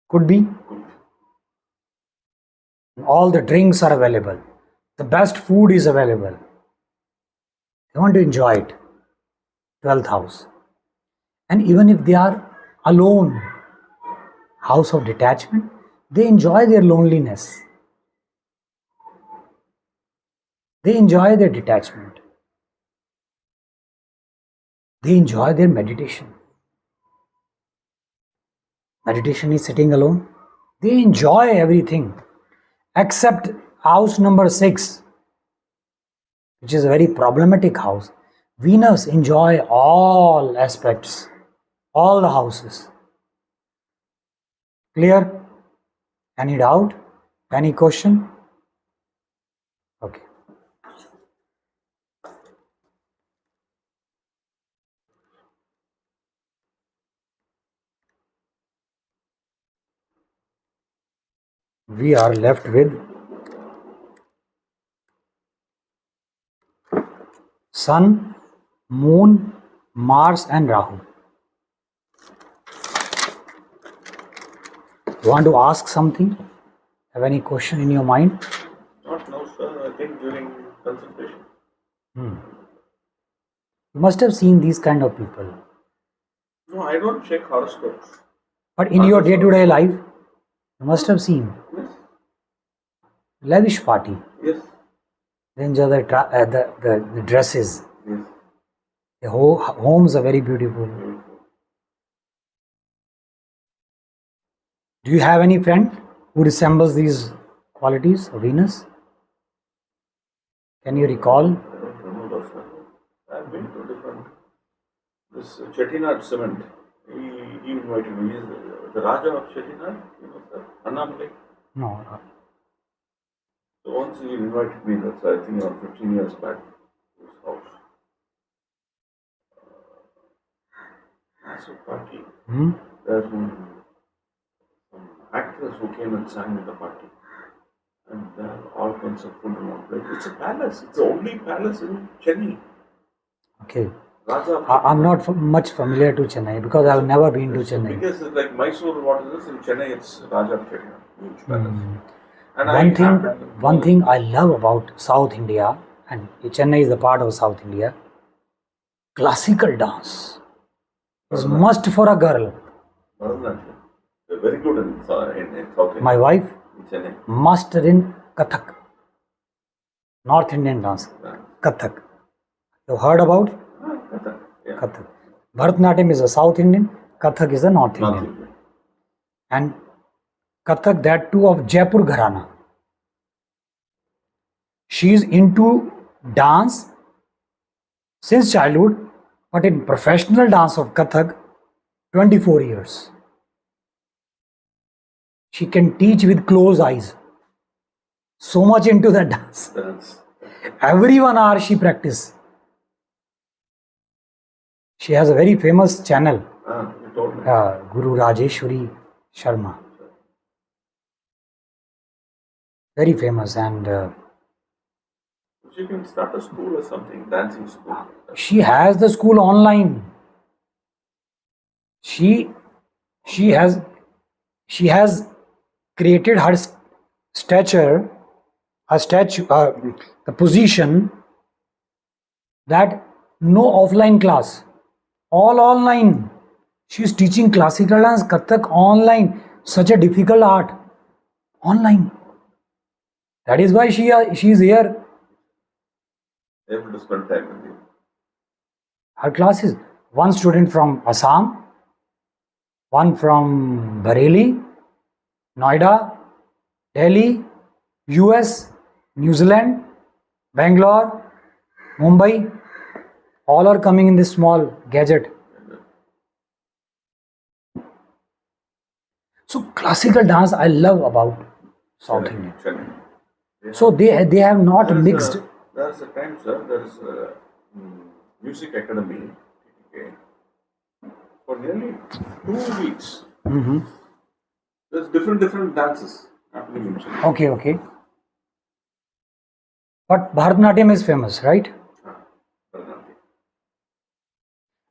Could be. All the drinks are available. The best food is available. They want to enjoy it. 12th house. And even if they are alone, house of detachment, they enjoy their loneliness. They enjoy their detachment. They enjoy their meditation. Meditation is sitting alone. They enjoy everything except house number 6, which is a very problematic house. Venus enjoy all aspects, all the houses. Clear? Any doubt? Any question? Okay. We are left with Sun, Moon, Mars and Rahu. Want to ask something? Have any question in your mind? Not now, sir. I think during consultation. You must have seen these kind of people. No, I don't check horoscopes. But in your day-to-day life, you must have seen. Yes. Lavish party. Yes. Then the dresses. Yes. The homes are very beautiful. Do you have any friend who resembles these qualities of Venus? Can you recall? I don't remember, sir. I've been to different. This Chettinad cement. He invited me. He's the Raja of Chettinad. You know, sir. Annamale. No. So once he invited me. That's I think around 15 years back. To his house. Massive party. There's some actors who came and sang at the party. And there are all kinds of food and all that. It's a palace. It's the only palace in Chennai. Okay. Raja of I'm not much familiar to Chennai because I've never been to Chennai. Because it's like Mysore, what is this? In Chennai, it's Raja of Chennai. Huge palace. And One thing I love about South India, and Chennai is the part of South India, classical dance is must for a girl. Bharatanatyam. They're very good in South India. My wife In Chennai. master in Kathak, North Indian dance. Kathak. You heard about Kathak. Yeah. Kathak? Bharatanatyam is a South Indian, Kathak is a North North Indian. India. And Kathak, that too of Jaipur Gharana. She is into dance since childhood, but in professional dance of Kathak, 24 years. She can teach with closed eyes. So much into that dance. Dance. Every 1 hour she practice. She has a very famous channel, You told me. Guru Rajeshwari Sharma. Very famous, and She can start a school or something, dancing school. she has the school online. She has created her stature, the position that no offline class, all online. She is teaching classical dance, Kathak online. Such a difficult art, online. That is why she is here. Able to spend time with you. Her classes, one student from Assam, one from Bareilly, Noida, Delhi, US, New Zealand, Bangalore, Mumbai, all are coming in this small gadget. So classical dance I love about South India. Chennai. So they have not mixed. There's a time, sir, there is a music academy, okay, for nearly 2 weeks. There's different dances happening in Chennai. Okay. But Bharatanatyam is famous, right? Bharatanatyam.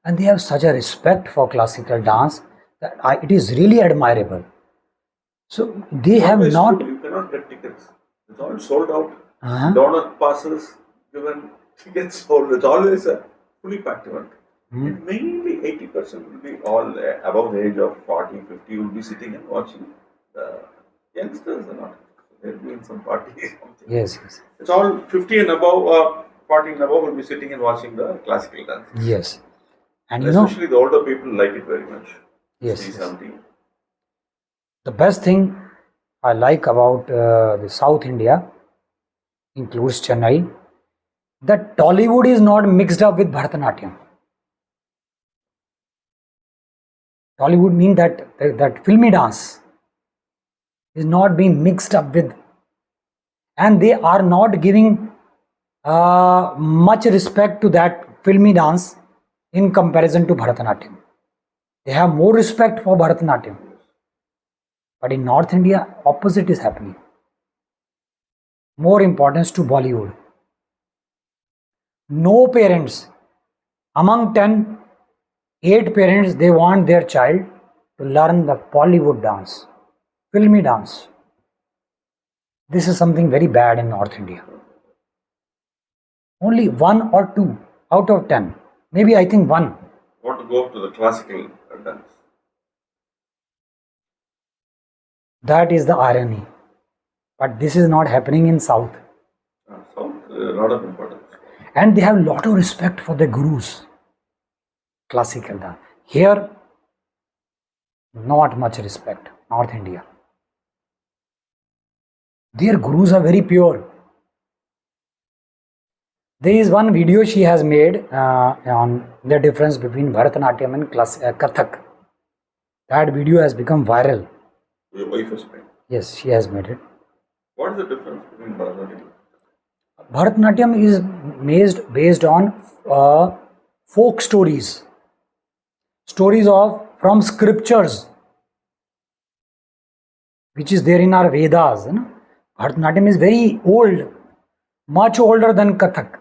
And they have such a respect for classical dance that it is really admirable. So they have Always not. full. You cannot get tickets. It's all sold out. Uh-huh. Donut passes given, tickets sold. It's always a fully packed event. Mainly 80% will be all above the age of 40, 50 will be sitting and watching. The youngsters are not. They're doing some parties. Something. Yes, yes. It's all 50 and above, 40 and above will be sitting and watching the classical dance. Yes. And especially the older people like it very much. Yes, 60, yes. 70. The best thing I like about the South India includes Chennai, that Tollywood is not mixed up with Bharatanatyam. Tollywood means that filmy dance is not being mixed up with, and they are not giving much respect to that filmy dance in comparison to Bharatanatyam. They have more respect for Bharatanatyam. But in North India, opposite is happening. More importance to Bollywood. No parents, among 10, 8 parents, they want their child to learn the Bollywood dance, filmy dance. This is something very bad in North India. Only 1 or 2 out of 10, maybe I think 1. Want to go up to the classical dance. That is the irony. But this is not happening in South. South, a lot of importance. And they have a lot of respect for the gurus. Classical dance. Here, not much respect. North India. Their gurus are very pure. There is one video she has made on the difference between Bharatanatyam and Kathak. That video has become viral. Your wife has made. Yes, she has made it. What is the difference between Bharatanatyam? Bharatanatyam is based on folk stories. Stories from scriptures, which is there in our Vedas. Bharatanatyam is very old, much older than Kathak.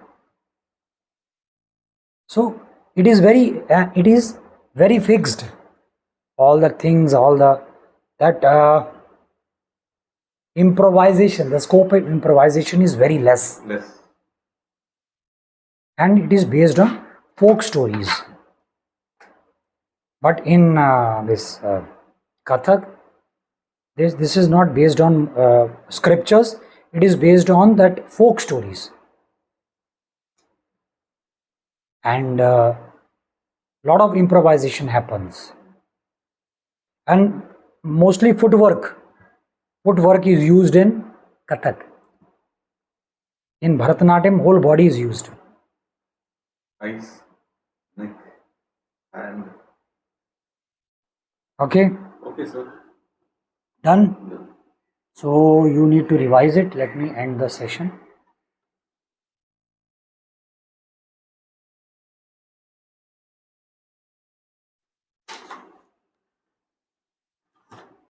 So it is very fixed. All the things, that improvisation, the scope of improvisation is very less. And it is based on folk stories. But in this Kathak, this is not based on scriptures, it is based on that folk stories. And lot of improvisation happens. And mostly footwork. Footwork is used in Kathak. In Bharatanatyam, whole body is used. Eyes, neck, hand. Okay? Okay, sir. Done? So you need to revise it. Let me end the session.